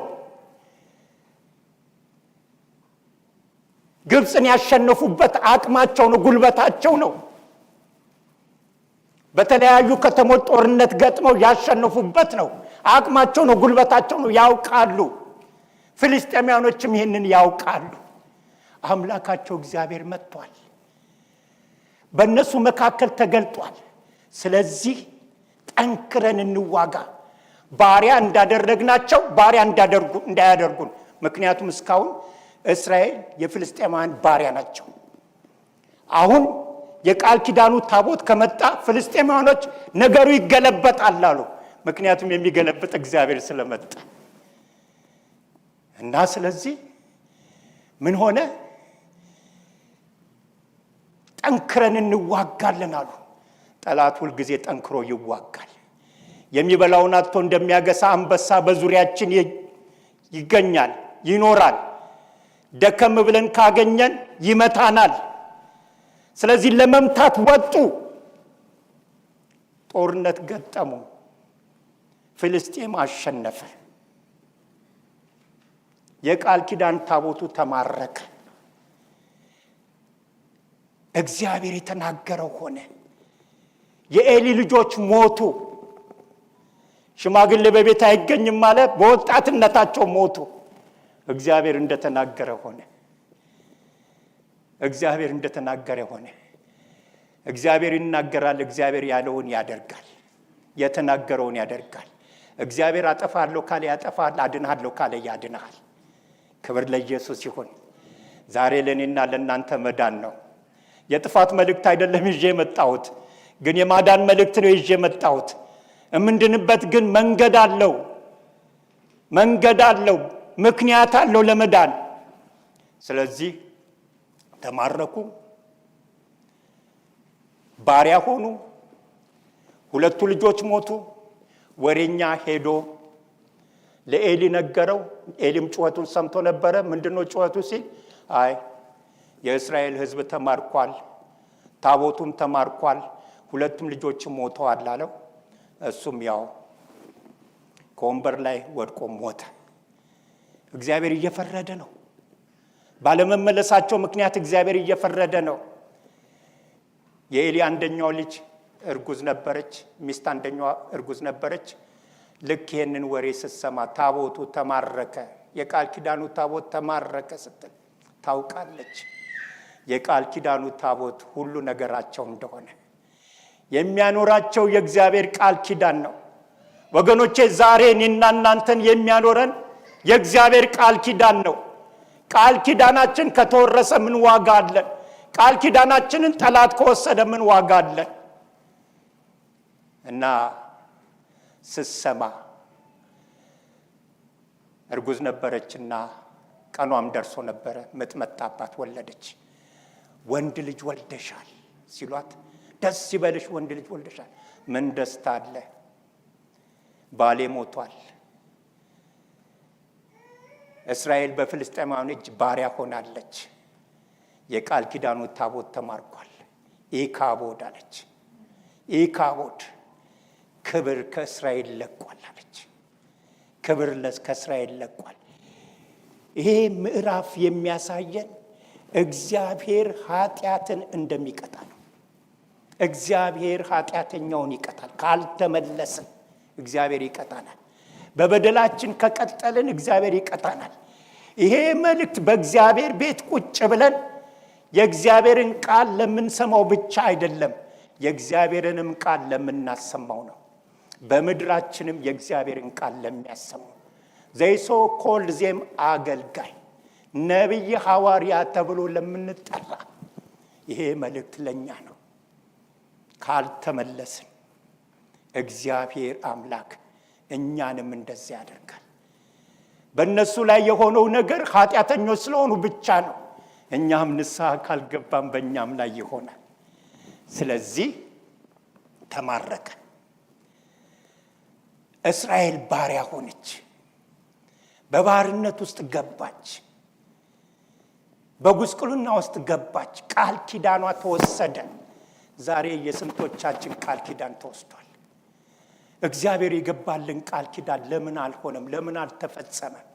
ግብፅን ያሸነፉበት አቅማቸው ነው፣ ጉልበታቸው ነው። በተለያዩ ከተሞች ጦርነት ገጥመው ያሸነፉበት ነው። አቅማቸው ነው፣ ጉልበታቸው ነው። ያውቃሉ። ፍልስጤማውያኖችም ይህንን ያውቃሉ። አምላካቸው እግዚአብሔር መጥቷል፣ በእነሱ መካከል ተገልጧል። ስለዚህ ጠንክረን እንዋጋ። ባሪያ እንዳደረግናቸው ባሪያ እንዳያደርጉን። ምክንያቱም እስካሁን እስራኤል የፍልስጤማውያን ባሪያ ናቸው። አሁን የቃል ኪዳኑ ታቦት ከመጣ ፍልስጤማውያኖች ነገሩ ይገለበጣል አሉ። ምክንያቱም የሚገለብጥ እግዚአብሔር ስለመጣ እና ስለዚህ ምን ሆነ? ጠንክረን እንዋጋለን አሉ። ጠላት ሁል ጊዜ ጠንክሮ ይዋጋል። የሚበላውን አጥቶ እንደሚያገሳ አንበሳ በዙሪያችን ይገኛል፣ ይኖራል። ደከም ብለን ካገኘን ይመታናል። ስለዚህ ለመምታት ወጡ። ጦርነት ገጠሙ። ፍልስጤም አሸነፈ። የቃል ኪዳን ታቦቱ ተማረከ። እግዚአብሔር የተናገረው ሆነ። የኤሊ ልጆች ሞቱ። ሽማግሌ በቤት አይገኝም ማለት በወጣትነታቸው ሞቱ። እግዚአብሔር እንደተናገረ ሆነ። እግዚአብሔር እንደተናገረ ሆነ። እግዚአብሔር ይናገራል። እግዚአብሔር ያለውን ያደርጋል። የተናገረውን ያደርጋል። እግዚአብሔር አጠፋለሁ ካለ ያጠፋል፣ አድናለሁ ካለ ያድናል። ክብር ለኢየሱስ ይሁን። ዛሬ ለኔና ለእናንተ መዳን ነው። የጥፋት መልእክት አይደለም ይዤ የመጣሁት፣ ግን የማዳን መልእክት ነው ይዤ የመጣሁት። እምንድንበት ግን መንገድ አለው። መንገድ አለው፣ ምክንያት አለው ለመዳን። ስለዚህ ተማረኩ፣ ባሪያ ሆኑ። ሁለቱ ልጆች ሞቱ። ወሬኛ ሄዶ ለኤሊ ነገረው። ኤሊም ጩኸቱን ሰምቶ ነበረ። ምንድነው ጩኸቱ ሲል አይ የእስራኤል ሕዝብ ተማርኳል፣ ታቦቱም ተማርኳል፣ ሁለቱም ልጆች ሞተዋል አለው። እሱም ያው ከወንበር ላይ ወድቆ ሞተ። እግዚአብሔር እየፈረደ ነው። ባለመመለሳቸው ምክንያት እግዚአብሔር እየፈረደ ነው። የኤሊ አንደኛው ልጅ እርጉዝ ነበረች፣ ሚስት አንደኛዋ እርጉዝ ነበረች። ልክ ይህንን ወሬ ስትሰማ ታቦቱ ተማረከ፣ የቃል ኪዳኑ ታቦት ተማረከ ስትል ታውቃለች። የቃል ኪዳኑ ታቦት ሁሉ ነገራቸው እንደሆነ የሚያኖራቸው የእግዚአብሔር ቃል ኪዳን ነው። ወገኖቼ ዛሬ እኔና እናንተን የሚያኖረን የእግዚአብሔር ቃል ኪዳን ነው። ቃል ኪዳናችን ከተወረሰ ምን ዋጋ አለን? ቃል ኪዳናችንን ጠላት ከወሰደ ምን ዋጋ አለን? እና ስትሰማ እርጉዝ ነበረችና ቀኗም ደርሶ ነበረ። ምጥ መጣባት፣ ወለደች። ወንድ ልጅ ወልደሻል ሲሏት ደስ ይበልሽ፣ ወንድ ልጅ ወልደሻል። ምን ደስታ አለ? ባሌ ሞቷል። እስራኤል በፍልስጤማውያን እጅ ባሪያ ሆናለች። የቃል ኪዳኑ ታቦት ተማርኳል። ኢካቦድ አለች። ኢካቦድ ክብር ከእስራኤል ለቋል አለች። ክብር ከእስራኤል ለቋል። ይሄ ምዕራፍ የሚያሳየን እግዚአብሔር ኃጢአትን እንደሚቀጣ ነው። እግዚአብሔር ኃጢአተኛውን ይቀጣል። ካልተመለስን እግዚአብሔር ይቀጣናል። በበደላችን ከቀጠልን እግዚአብሔር ይቀጣናል። ይሄ መልእክት በእግዚአብሔር ቤት ቁጭ ብለን የእግዚአብሔርን ቃል ለምንሰማው ብቻ አይደለም፣ የእግዚአብሔርንም ቃል ለምናሰማው ነው። በምድራችንም የእግዚአብሔርን ቃል ለሚያሰሙ ዘይሶ ኮልድ ዜም አገልጋይ፣ ነቢይ፣ ሐዋርያ ተብሎ ለምንጠራ ይሄ መልእክት ለኛ ነው። ካልተመለስን እግዚአብሔር አምላክ እኛንም እንደዚህ ያደርጋል። በእነሱ ላይ የሆነው ነገር ኃጢአተኞች ስለሆኑ ብቻ ነው። እኛም ንስሐ ካልገባን በእኛም ላይ ይሆናል። ስለዚህ ተማረከ። እስራኤል ባሪያ ሆነች፣ በባርነት ውስጥ ገባች፣ በጉስቁልና ውስጥ ገባች። ቃል ኪዳኗ ተወሰደ። ዛሬ የስንቶቻችን ቃል ኪዳን ተወስዷል? እግዚአብሔር የገባልን ቃል ኪዳን ለምን አልሆነም? ለምን አልተፈጸመም?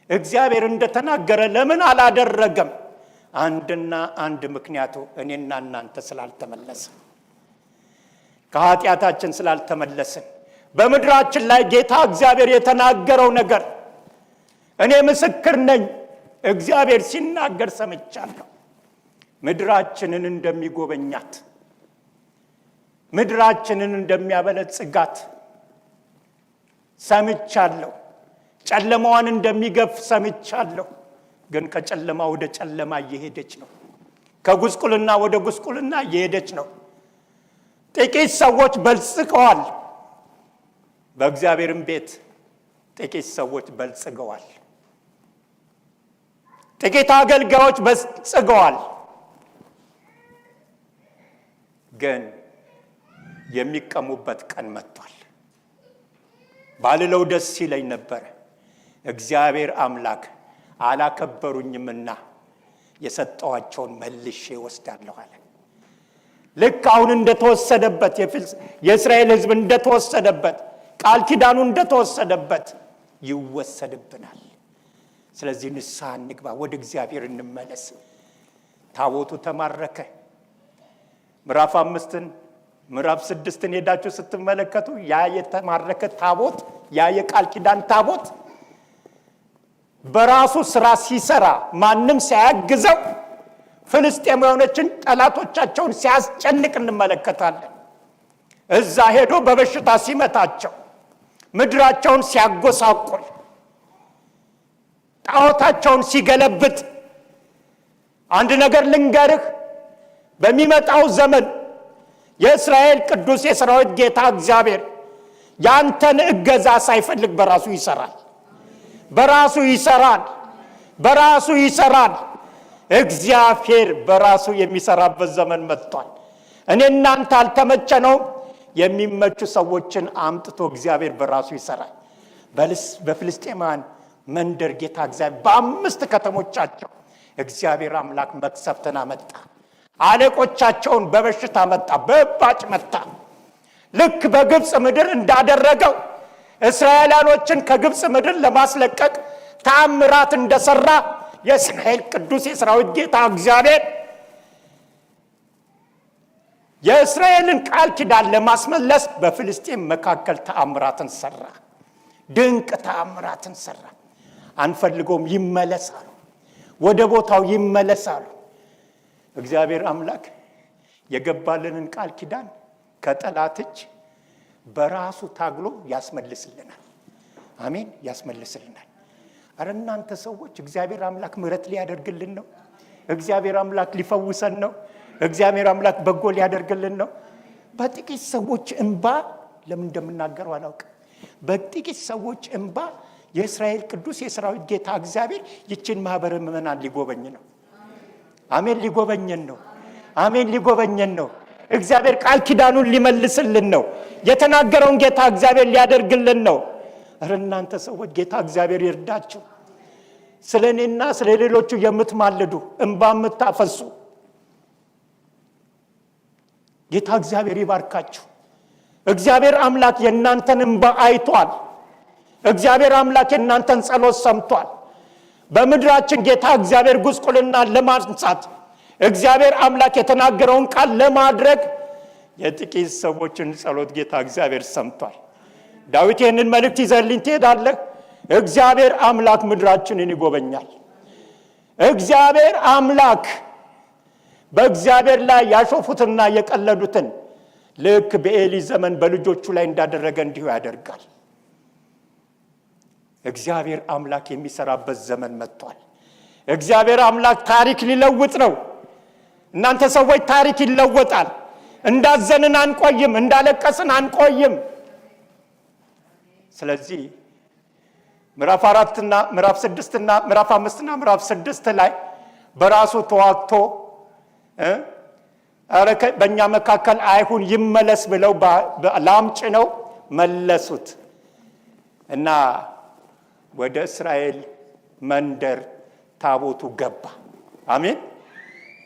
እግዚአብሔር እንደተናገረ ለምን አላደረገም? አንድና አንድ ምክንያቱ እኔና እናንተ ስላልተመለስን፣ ከኃጢአታችን ስላልተመለስን። በምድራችን ላይ ጌታ እግዚአብሔር የተናገረው ነገር እኔ ምስክር ነኝ። እግዚአብሔር ሲናገር ሰምቻለሁ። ምድራችንን እንደሚጎበኛት፣ ምድራችንን እንደሚያበለጽጋት ሰምቻለሁ። ጨለማዋን እንደሚገፍ ሰምቻለሁ። ግን ከጨለማ ወደ ጨለማ እየሄደች ነው። ከጉስቁልና ወደ ጉስቁልና እየሄደች ነው። ጥቂት ሰዎች በልጽገዋል። በእግዚአብሔርም ቤት ጥቂት ሰዎች በልጽገዋል። ጥቂት አገልጋዮች በልጽገዋል። ግን የሚቀሙበት ቀን መጥቷል። ባልለው ደስ ይለኝ ነበር፣ እግዚአብሔር አምላክ አላከበሩኝምና የሰጠዋቸውን መልሼ ወስዳለሁ አለ። ልክ አሁን እንደተወሰደበት የእስራኤል ሕዝብ እንደተወሰደበት ቃል ኪዳኑ እንደተወሰደበት ይወሰድብናል። ስለዚህ ንስሐ እንግባ፣ ወደ እግዚአብሔር እንመለስ። ታቦቱ ተማረከ። ምዕራፍ 5 ምዕራፍ 6 ሄዳችሁ ስትመለከቱ ያ የተማረከ ታቦት፣ ያ የቃል ኪዳን ታቦት በራሱ ስራ ሲሰራ ማንም ሳያግዘው ፍልስጤማውያኖችን ጠላቶቻቸውን ሲያስጨንቅ እንመለከታለን። እዛ ሄዶ በበሽታ ሲመታቸው፣ ምድራቸውን ሲያጎሳቁል፣ ጣዖታቸውን ሲገለብጥ፣ አንድ ነገር ልንገርህ፣ በሚመጣው ዘመን የእስራኤል ቅዱስ የሰራዊት ጌታ እግዚአብሔር ያንተን እገዛ ሳይፈልግ በራሱ ይሰራል። በራሱ ይሰራል። በራሱ ይሰራል። እግዚአብሔር በራሱ የሚሰራበት ዘመን መጥቷል። እኔ እናንተ አልተመቸነውም፣ የሚመቹ ሰዎችን አምጥቶ እግዚአብሔር በራሱ ይሰራል። በፍልስጤማውያን መንደር ጌታ እግዚአብሔር በ5 ከተሞቻቸው እግዚአብሔር አምላክ መቅሰፍትን አመጣ። አለቆቻቸውን በበሽታ መጣ፣ በእባጭ መታ። ልክ በግብፅ ምድር እንዳደረገው እስራኤላኖችን ከግብፅ ምድር ለማስለቀቅ ተአምራት እንደሰራ የእስራኤል ቅዱስ የሰራዊት ጌታ እግዚአብሔር የእስራኤልን ቃል ኪዳን ለማስመለስ በፍልስጤም መካከል ተአምራትን ሰራ። ድንቅ ተአምራትን ሰራ። አንፈልገውም፣ ይመለሳሉ፣ ወደ ቦታው ይመለሳሉ። እግዚአብሔር አምላክ የገባልንን ቃል ኪዳን ከጠላት እጅ በራሱ ታግሎ ያስመልስልናል። አሜን፣ ያስመልስልናል። አረ እናንተ ሰዎች እግዚአብሔር አምላክ ምሕረት ሊያደርግልን ነው። እግዚአብሔር አምላክ ሊፈውሰን ነው። እግዚአብሔር አምላክ በጎ ሊያደርግልን ነው። በጥቂት ሰዎች እንባ፣ ለምን እንደምናገረው አላውቅም፣ በጥቂት ሰዎች እንባ የእስራኤል ቅዱስ የሰራዊት ጌታ እግዚአብሔር ይችን ማህበረ ምዕመናን ሊጎበኝ ነው። አሜን፣ ሊጎበኘን ነው። አሜን፣ ሊጎበኘን ነው። እግዚአብሔር ቃል ኪዳኑን ሊመልስልን ነው። የተናገረውን ጌታ እግዚአብሔር ሊያደርግልን ነው። እረ እናንተ ሰዎች ጌታ እግዚአብሔር ይርዳችሁ። ስለ እኔና ስለ ሌሎቹ የምትማልዱ እንባ የምታፈሱ ጌታ እግዚአብሔር ይባርካችሁ። እግዚአብሔር አምላክ የእናንተን እንባ አይቷል። እግዚአብሔር አምላክ የእናንተን ጸሎት ሰምቷል። በምድራችን ጌታ እግዚአብሔር ጉስቁልና ለማንሳት እግዚአብሔር አምላክ የተናገረውን ቃል ለማድረግ የጥቂት ሰዎችን ጸሎት ጌታ እግዚአብሔር ሰምቷል። ዳዊት ይህንን መልእክት ይዘልኝ ትሄዳለህ። እግዚአብሔር አምላክ ምድራችንን ይጎበኛል። እግዚአብሔር አምላክ በእግዚአብሔር ላይ ያሾፉትና የቀለዱትን ልክ በኤሊ ዘመን በልጆቹ ላይ እንዳደረገ እንዲሁ ያደርጋል። እግዚአብሔር አምላክ የሚሰራበት ዘመን መጥቷል። እግዚአብሔር አምላክ ታሪክ ሊለውጥ ነው። እናንተ ሰዎች ታሪክ ይለወጣል። እንዳዘንን አንቆይም፣ እንዳለቀስን አንቆይም። ስለዚህ ምዕራፍ 4 እና ምዕራፍ 6 እና ምዕራፍ 5 እና ምዕራፍ 6 ላይ በራሱ ተዋግቶ በእኛ መካከል አይሁን ይመለስ ብለው ላምጭ ነው መለሱት እና ወደ እስራኤል መንደር ታቦቱ ገባ። አሜን።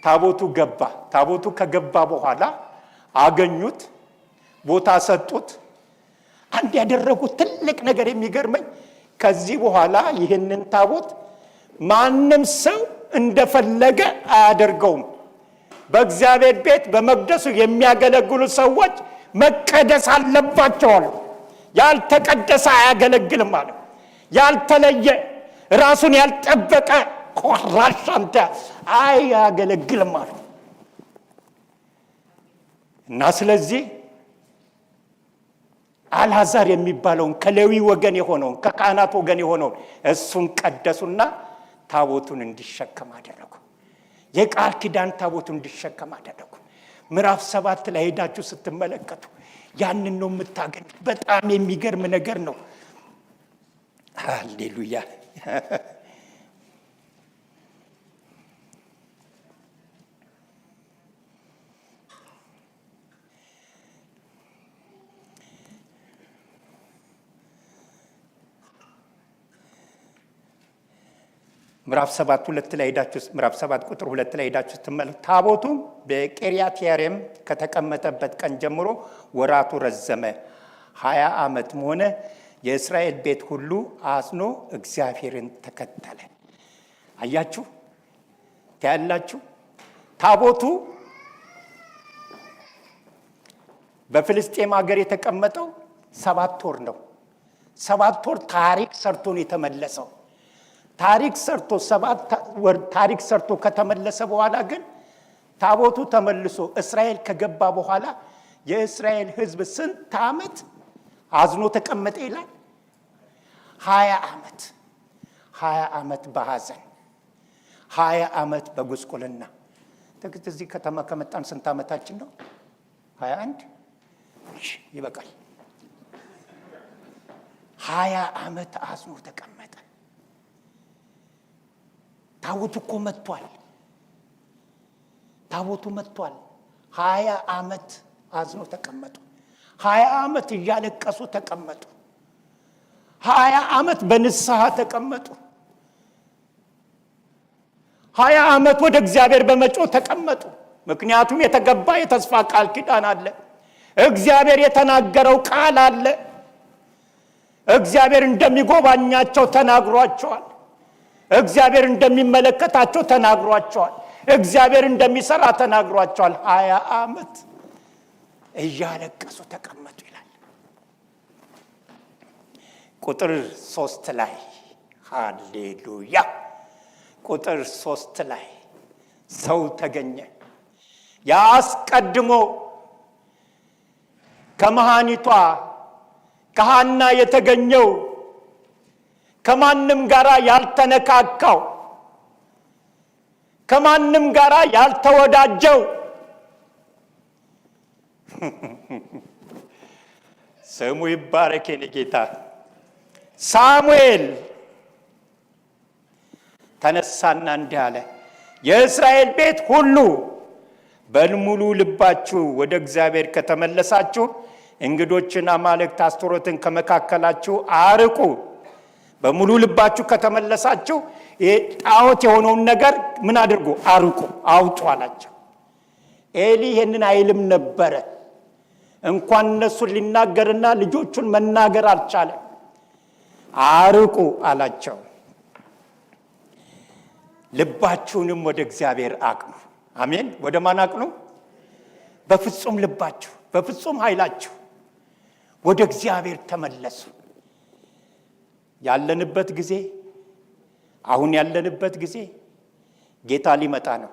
ታቦቱ ገባ። ታቦቱ ከገባ በኋላ አገኙት፣ ቦታ ሰጡት። አንድ ያደረጉት ትልቅ ነገር የሚገርመኝ ከዚህ በኋላ ይህንን ታቦት ማንም ሰው እንደፈለገ አያደርገውም። በእግዚአብሔር ቤት በመቅደሱ የሚያገለግሉ ሰዎች መቀደስ አለባቸው። ያልተቀደሰ አያገለግልም ማለት ያልተለየ ራሱን ያልጠበቀ ቆራሻንተ አያገለግልም ማለት እና ስለዚህ አልዓዛር የሚባለውን ከሌዊ ወገን የሆነውን ከካህናት ወገን የሆነውን እሱን ቀደሱና ታቦቱን እንዲሸከም አደረጉ። የቃል ኪዳን ታቦቱን እንዲሸከም አደረጉ። ምዕራፍ 7 ላይ ሄዳችሁ ስትመለከቱ ያንን ነው የምታገኙት። በጣም የሚገርም ነገር ነው። ሃሌሉያ። ምዕራፍ 7 2 ላይ ሄዳችሁ ምዕራፍ 7 ቁጥር 2 ላይ ሄዳችሁ ስትመለከቱ ታቦቱ በቂርያትያሪም ከተቀመጠበት ቀን ጀምሮ ወራቱ ረዘመ፣ 20 ዓመትም ሆነ። የእስራኤል ቤት ሁሉ አዝኖ እግዚአብሔርን ተከተለ። አያችሁ ታያላችሁ። ታቦቱ በፍልስጤም ሀገር የተቀመጠው 7 ወር ነው። 7 ወር ታሪክ ሰርቶ ነው የተመለሰው። ታሪክ ሰርቶ 7 ወር ታሪክ ሰርቶ ከተመለሰ በኋላ ግን ታቦቱ ተመልሶ እስራኤል ከገባ በኋላ የእስራኤል ሕዝብ ስንት ዓመት አዝኖ ተቀመጠ ይላል? 20 ዓመት። 20 ዓመት በሐዘን፣ 20 ዓመት በጉስቁልና። ተግት እዚህ ከተማ ከመጣን ስንት ዓመታችን ነው? 21 ይበቃል። 20 ዓመት አዝኖ ተቀመጠ። ታቦቱ እኮ መጥቷል። ታቦቱ መጥቷል። 20 ዓመት አዝኖ ተቀመጡ። 20 ዓመት እያለቀሱ ተቀመጡ። 20 ዓመት በንስሐ ተቀመጡ። 20 ዓመት ወደ እግዚአብሔር በመጮህ ተቀመጡ። ምክንያቱም የተገባ የተስፋ ቃል ኪዳን አለ። እግዚአብሔር የተናገረው ቃል አለ። እግዚአብሔር እንደሚጎባኛቸው ተናግሯቸዋል። እግዚአብሔር እንደሚመለከታቸው ተናግሯቸዋል። እግዚአብሔር እንደሚሰራ ተናግሯቸዋል። 20 ዓመት እያለቀሱ ተቀመጡ ይላል። ቁጥር 3 ላይ ሃሌሉያ፣ ቁጥር 3 ላይ ሰው ተገኘ። ያስቀድሞ ከመሃኒቷ ከሐና የተገኘው ከማንም ጋራ ያልተነካካው ከማንም ጋራ ያልተወዳጀው ስሙ ይባረክ የኔ ጌታ ሳሙኤል ተነሳና እንዲህ አለ፣ የእስራኤል ቤት ሁሉ በሙሉ ልባችሁ ወደ እግዚአብሔር ከተመለሳችሁ እንግዶችን፣ አማልክት፣ አስቶሮትን ከመካከላችሁ አርቁ። በሙሉ ልባችሁ ከተመለሳችሁ ጣዖት የሆነውን ነገር ምን አድርጉ? አርቁ፣ አውጡ አላቸው። ኤሊ ይህንን አይልም ነበረ። እንኳን እነሱን ሊናገርና ልጆቹን መናገር አልቻለም። አርቁ አላቸው። ልባችሁንም ወደ እግዚአብሔር አቅኑ። አሜን። ወደ ማን አቅኑ? በፍጹም ልባችሁ፣ በፍጹም ኃይላችሁ ወደ እግዚአብሔር ተመለሱ። ያለንበት ጊዜ፣ አሁን ያለንበት ጊዜ ጌታ ሊመጣ ነው።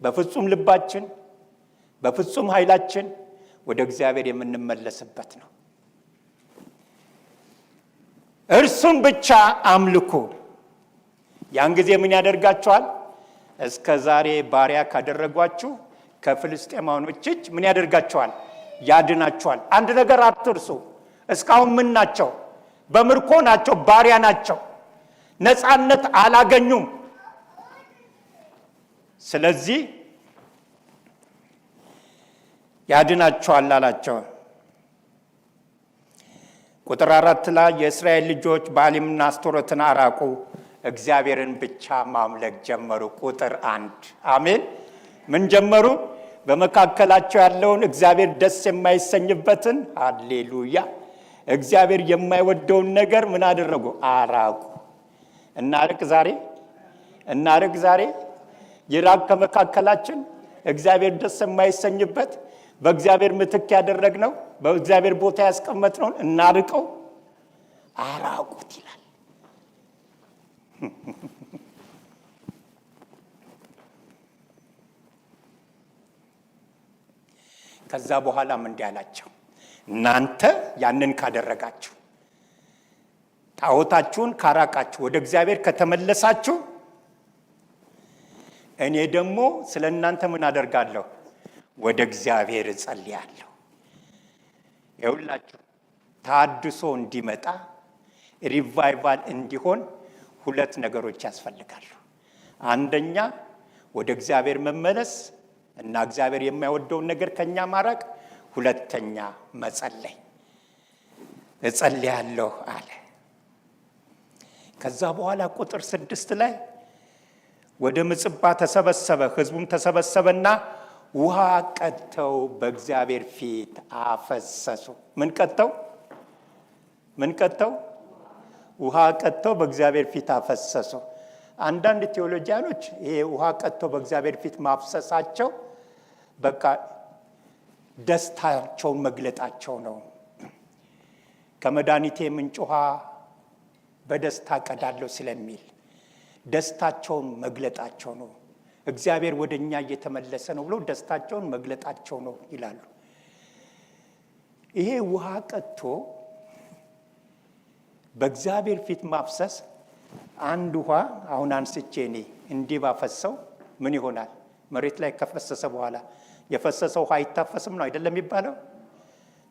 በፍጹም ልባችን፣ በፍጹም ኃይላችን ወደ እግዚአብሔር የምንመለስበት ነው። እርሱን ብቻ አምልኩ። ያን ጊዜ ምን ያደርጋችኋል? እስከ ዛሬ ባሪያ ካደረጓችሁ ከፍልስጤማውያኖች እጅ ምን ያደርጋችኋል? ያድናችኋል። አንድ ነገር አትርሱ። እስካሁን ምን ናቸው? በምርኮ ናቸው፣ ባሪያ ናቸው። ነፃነት አላገኙም። ስለዚህ ያድናችኋል አላቸው። ቁጥር 4 ላይ የእስራኤል ልጆች ባሊምና አስቶሮትን አራቁ፣ እግዚአብሔርን ብቻ ማምለክ ጀመሩ። ቁጥር 1 አሜን። ምን ጀመሩ? በመካከላቸው ያለውን እግዚአብሔር ደስ የማይሰኝበትን ሃሌሉያ፣ እግዚአብሔር የማይወደውን ነገር ምን አደረጉ? አራቁ። እናርቅ ዛሬ ይራቅ ከመካከላችን እግዚአብሔር ደስ የማይሰኝበት በእግዚአብሔር ምትክ ያደረግነው በእግዚአብሔር ቦታ ያስቀመጥነውን እናርቀው፣ አራቁት ይላል። ከዛ በኋላም እንዲህ አላቸው፣ እናንተ ያንን ካደረጋችሁ፣ ጣዖታችሁን ካራቃችሁ፣ ወደ እግዚአብሔር ከተመለሳችሁ፣ እኔ ደግሞ ስለ እናንተ ምን አደርጋለሁ? ወደ እግዚአብሔር እጸልያለሁ። ይኸውላችሁ ታድሶ እንዲመጣ ሪቫይቫል እንዲሆን 2 ነገሮች ያስፈልጋሉ። አንደኛ ወደ እግዚአብሔር መመለስ እና እግዚአብሔር የማይወደውን ነገር ከኛ ማራቅ። ሁለተኛ መጸለይ። እጸልያለሁ አለ። ከዛ በኋላ ቁጥር 6 ላይ ወደ ምጽጳ ተሰበሰበ፣ ሕዝቡም ተሰበሰበና ውሃ ቀድተው በእግዚአብሔር ፊት አፈሰሱ። ምን ቀድተው? ውሃ ቀድተው በእግዚአብሔር ፊት አፈሰሱ። አንዳንድ ቴዎሎጂያኖች ይሄ ውሃ ቀድተው በእግዚአብሔር ፊት ማፍሰሳቸው በቃ ደስታቸውን መግለጣቸው ነው። ከመድኃኒቴ ምንጭ ውሃ በደስታ ቀዳለሁ ስለሚል ደስታቸውን መግለጣቸው ነው። እግዚአብሔር ወደኛ እየተመለሰ ነው ብሎ ደስታቸውን መግለጣቸው ነው ይላሉ። ይሄ ውሃ ቀድቶ በእግዚአብሔር ፊት ማፍሰስ፣ አንድ ውሃ አሁን አንስቼ እኔ እንዲህ ባፈሰው ምን ይሆናል? መሬት ላይ ከፈሰሰ በኋላ የፈሰሰው ውሃ አይታፈስም ነው አይደለም የሚባለው?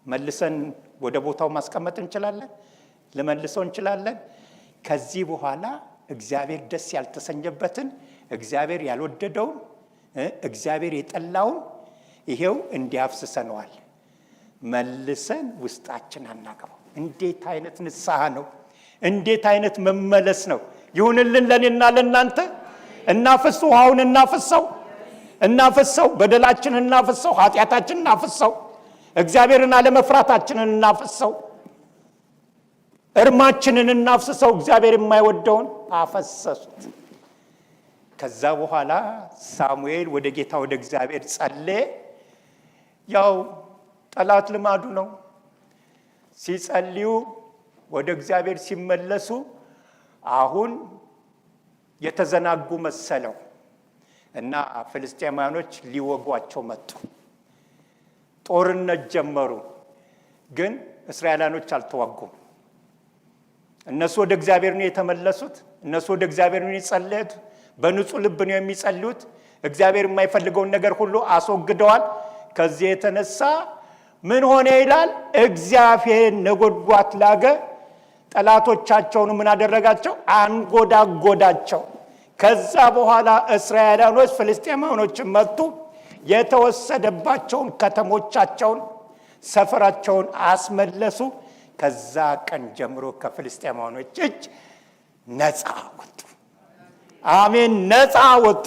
መልሰን ወደ ቦታው ማስቀመጥ እንችላለን፣ ለመልሰው እንችላለን። ከዚህ በኋላ እግዚአብሔር ደስ ያልተሰኘበትን፣ እግዚአብሔር ያልወደደውን፣ እግዚአብሔር የጠላውን ይሄው እንዲያፍስሰነዋል። መልሰን ውስጣችን አናገባው። እንዴት አይነት ንስሐ ነው! እንዴት አይነት መመለስ ነው! ይሁንልን ለኔና ለናንተ። እናፍስ፣ ውሃውን እናፍሰው፣ በደላችንን እናፍሰው፣ ኃጢአታችንን እናፍሰው፣ እግዚአብሔርን አለመፍራታችንን እናፍሰው፣ እርማችንን እናፍሰው። እግዚአብሔር የማይወደውን አፈሰሱት። ከዛ በኋላ ሳሙኤል ወደ ጌታ ወደ እግዚአብሔር ጸለየ። ያው ጠላት ልማዱ ነው። ሲጸልዩ ወደ እግዚአብሔር ሲመለሱ አሁን የተዘናጉ መሰለው እና ፍልስጤማውያኖች ሊወጓቸው መጡ። ጦርነት ጀመሩ። ግን እስራኤላኖች አልተዋጉም። እነሱ ወደ እግዚአብሔር ነው የተመለሱት። እነሱ ወደ እግዚአብሔር ነው የጸለዩት። በንጹህ ልብ ነው የሚጸልዩት። እግዚአብሔር የማይፈልገውን ነገር ሁሉ አስወግደዋል። ከዚህ የተነሳ ምን ሆነ ይላል? እግዚአብሔር ነጎድጓድ ላገ፣ ጠላቶቻቸውን ምን አደረጋቸው? አንጎዳጎዳቸው። ከዛ በኋላ እስራኤላኖች ፍልስጤማውያኖችን መቱ። የተወሰደባቸውን ከተሞቻቸውን፣ ሰፈራቸውን አስመለሱ። ከዛ ቀን ጀምሮ ከፍልስጤማውያኖች እጅ ነፃ ወጡ። አሜን፣ ነፃ ወጡ።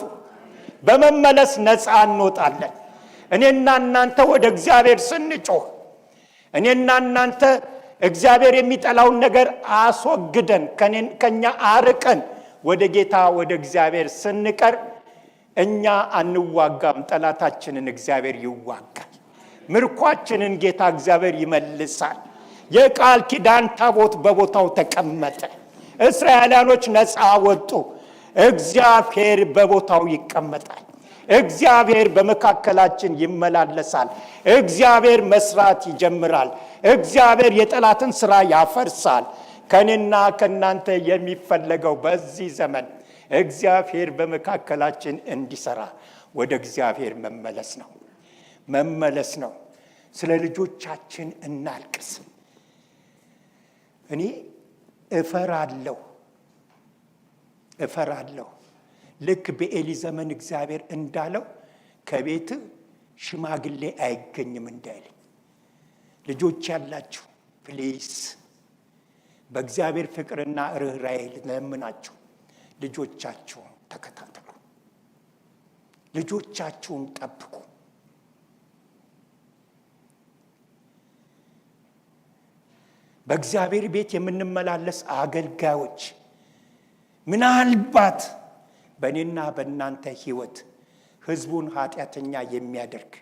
በመመለስ ነፃ እንወጣለን። እኔና እናንተ ወደ እግዚአብሔር ስንጮህ፣ እኔና እናንተ እግዚአብሔር የሚጠላውን ነገር አስወግደን ከኛ አርቀን ወደ ጌታ ወደ እግዚአብሔር ስንቀር እኛ አንዋጋም፣ ጠላታችንን እግዚአብሔር ይዋጋል። ምርኳችንን ጌታ እግዚአብሔር ይመልሳል። የቃል ኪዳን ታቦት በቦታው ተቀመጠ። እስራኤላኖች ነፃ ወጡ። እግዚአብሔር በቦታው ይቀመጣል። እግዚአብሔር በመካከላችን ይመላለሳል። እግዚአብሔር መስራት ይጀምራል። እግዚአብሔር የጠላትን ሥራ ያፈርሳል። ከኔና ከናንተ የሚፈለገው በዚህ ዘመን እግዚአብሔር በመካከላችን እንዲሰራ ወደ እግዚአብሔር መመለስ ነው። ስለ ልጆቻችን እናልቅስ። እኔ እፈራለሁ። ልክ በኤሊ ዘመን እግዚአብሔር እንዳለው ከቤት ሽማግሌ አይገኝም እንዳይልኝ። ልጆች ያላችሁ ፕሊስ በእግዚአብሔር ፍቅርና ርኅራኄ ለምናችሁ ልጆቻችሁን ተከታተሉ፣ ልጆቻችሁን ጠብቁ። በእግዚአብሔር ቤት የምንመላለስ አገልጋዮች ምናልባት በእኔና በእናንተ ሕይወት ሕዝቡን ኃጢአተኛ የሚያደርግ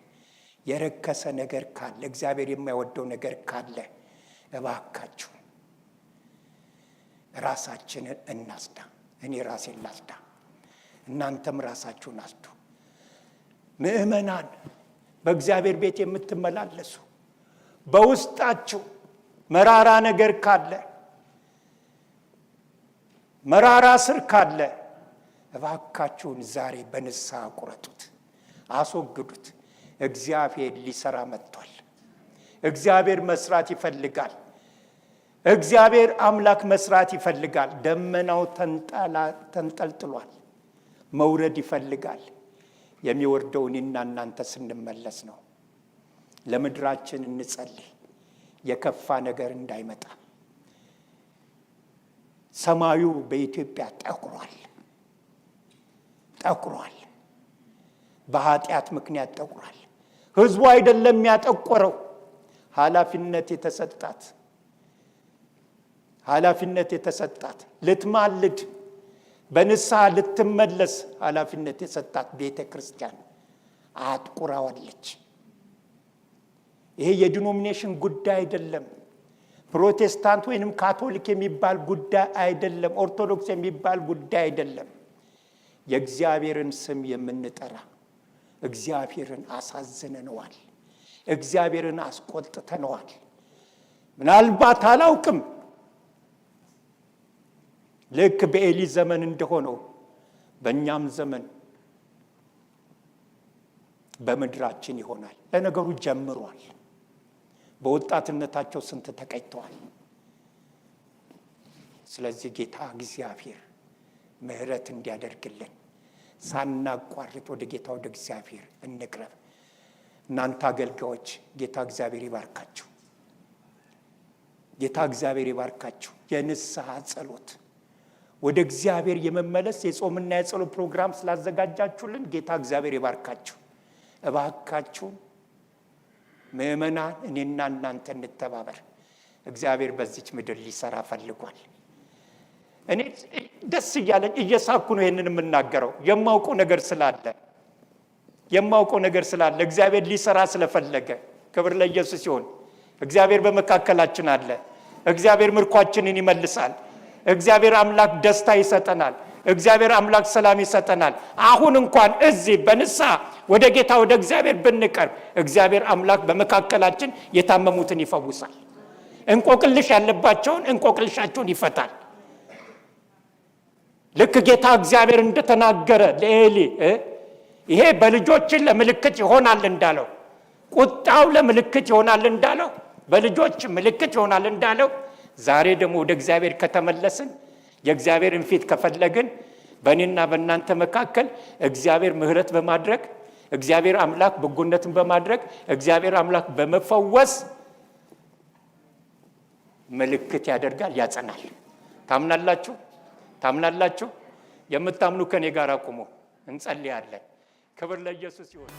የረከሰ ነገር ካለ፣ እግዚአብሔር የማይወደው ነገር ካለ እባካችሁ ራሳችንን እናስዳ። እኔ ራሴን ላስዳ፣ እናንተም ራሳችሁን አስዱ። ምእመናን በእግዚአብሔር ቤት የምትመላለሱ በውስጣችሁ መራራ ነገር ካለ፣ መራራ ስር ካለ እባካችሁን ዛሬ በንስሐ ቁረጡት፣ አስወግዱት። እግዚአብሔር ሊሰራ መጥቷል። እግዚአብሔር መስራት ይፈልጋል። እግዚአብሔር አምላክ መስራት ይፈልጋል። ደመናው ተንጠልጥሏል፣ መውረድ ይፈልጋል። የሚወርደው እኔና እናንተ ስንመለስ ነው። ለምድራችን እንጸልይ፣ የከፋ ነገር እንዳይመጣ። ሰማዩ በኢትዮጵያ ጠቁሯል። በኃጢአት ምክንያት ጠቁሯል። ህዝቡ አይደለም ያጠቆረው፣ ኃላፊነት የተሰጣት ልትማልድ በንስሐ ልትመለስ ኃላፊነት የተሰጣት ቤተ ክርስቲያን አጥቁራዋለች። ይሄ የዲኖሚኔሽን ጉዳይ አይደለም። ፕሮቴስታንት ወይንም ካቶሊክ የሚባል ጉዳይ አይደለም። ኦርቶዶክስ የሚባል ጉዳይ አይደለም። የእግዚአብሔርን ስም የምንጠራ እግዚአብሔርን አሳዝነነዋል። እግዚአብሔርን አስቆጥተነዋል። ምናልባት አላውቅም፣ ልክ በኤሊ ዘመን እንደሆነው በእኛም ዘመን በምድራችን ይሆናል። ለነገሩ ጀምሯል። በወጣትነታቸው ስንት ተቀይተዋል። ስለዚህ ጌታ እግዚአብሔር ምሕረት እንዲያደርግልን ሳናቋርጥ ወደ ጌታ ወደ እግዚአብሔር እንቅረብ። እናንተ አገልጋዮች ጌታ እግዚአብሔር ይባርካችሁ። ጌታ እግዚአብሔር ይባርካችሁ። የንስሐ ጸሎት ወደ እግዚአብሔር የመመለስ የጾምና የጸሎት ፕሮግራም ስላዘጋጃችሁልን ጌታ እግዚአብሔር ይባርካችሁ። እባካችሁ ምእመናን እኔና እናንተ እንተባበር። እግዚአብሔር በዚች ምድር ሊሰራ ፈልጓል። እኔ ደስ እያለኝ እየሳኩ ነው ይሄንን የምናገረው። የማውቀው ነገር ስላለ እግዚአብሔር ሊሰራ ስለፈለገ ክብር ለኢየሱስ ይሁን። እግዚአብሔር በመካከላችን አለ። እግዚአብሔር ምርኳችንን ይመልሳል። እግዚአብሔር አምላክ ደስታ ይሰጠናል። እግዚአብሔር አምላክ ሰላም ይሰጠናል። አሁን እንኳን እዚህ በንስሐ ወደ ጌታ ወደ እግዚአብሔር ብንቀርብ እግዚአብሔር አምላክ በመካከላችን የታመሙትን ይፈውሳል። እንቆቅልሽ ያለባቸውን እንቆቅልሻቸውን ይፈታል። ልክ ጌታ እግዚአብሔር እንደተናገረ ለኤሊ ይሄ በልጆችን ለምልክት ይሆናል እንዳለው፣ ቁጣው ለምልክት ይሆናል እንዳለው፣ በልጆች ምልክት ይሆናል እንዳለው፣ ዛሬ ደግሞ ወደ እግዚአብሔር ከተመለስን የእግዚአብሔርን ፊት ከፈለግን በእኔና በእናንተ መካከል እግዚአብሔር ምሕረት በማድረግ እግዚአብሔር አምላክ በጎነትን በማድረግ እግዚአብሔር አምላክ በመፈወስ ምልክት ያደርጋል፣ ያጸናል። ታምናላችሁ? የምታምኑ ከኔ ጋር አቁሙ፣ እንጸልያለን። ክብር ለኢየሱስ ይሁን።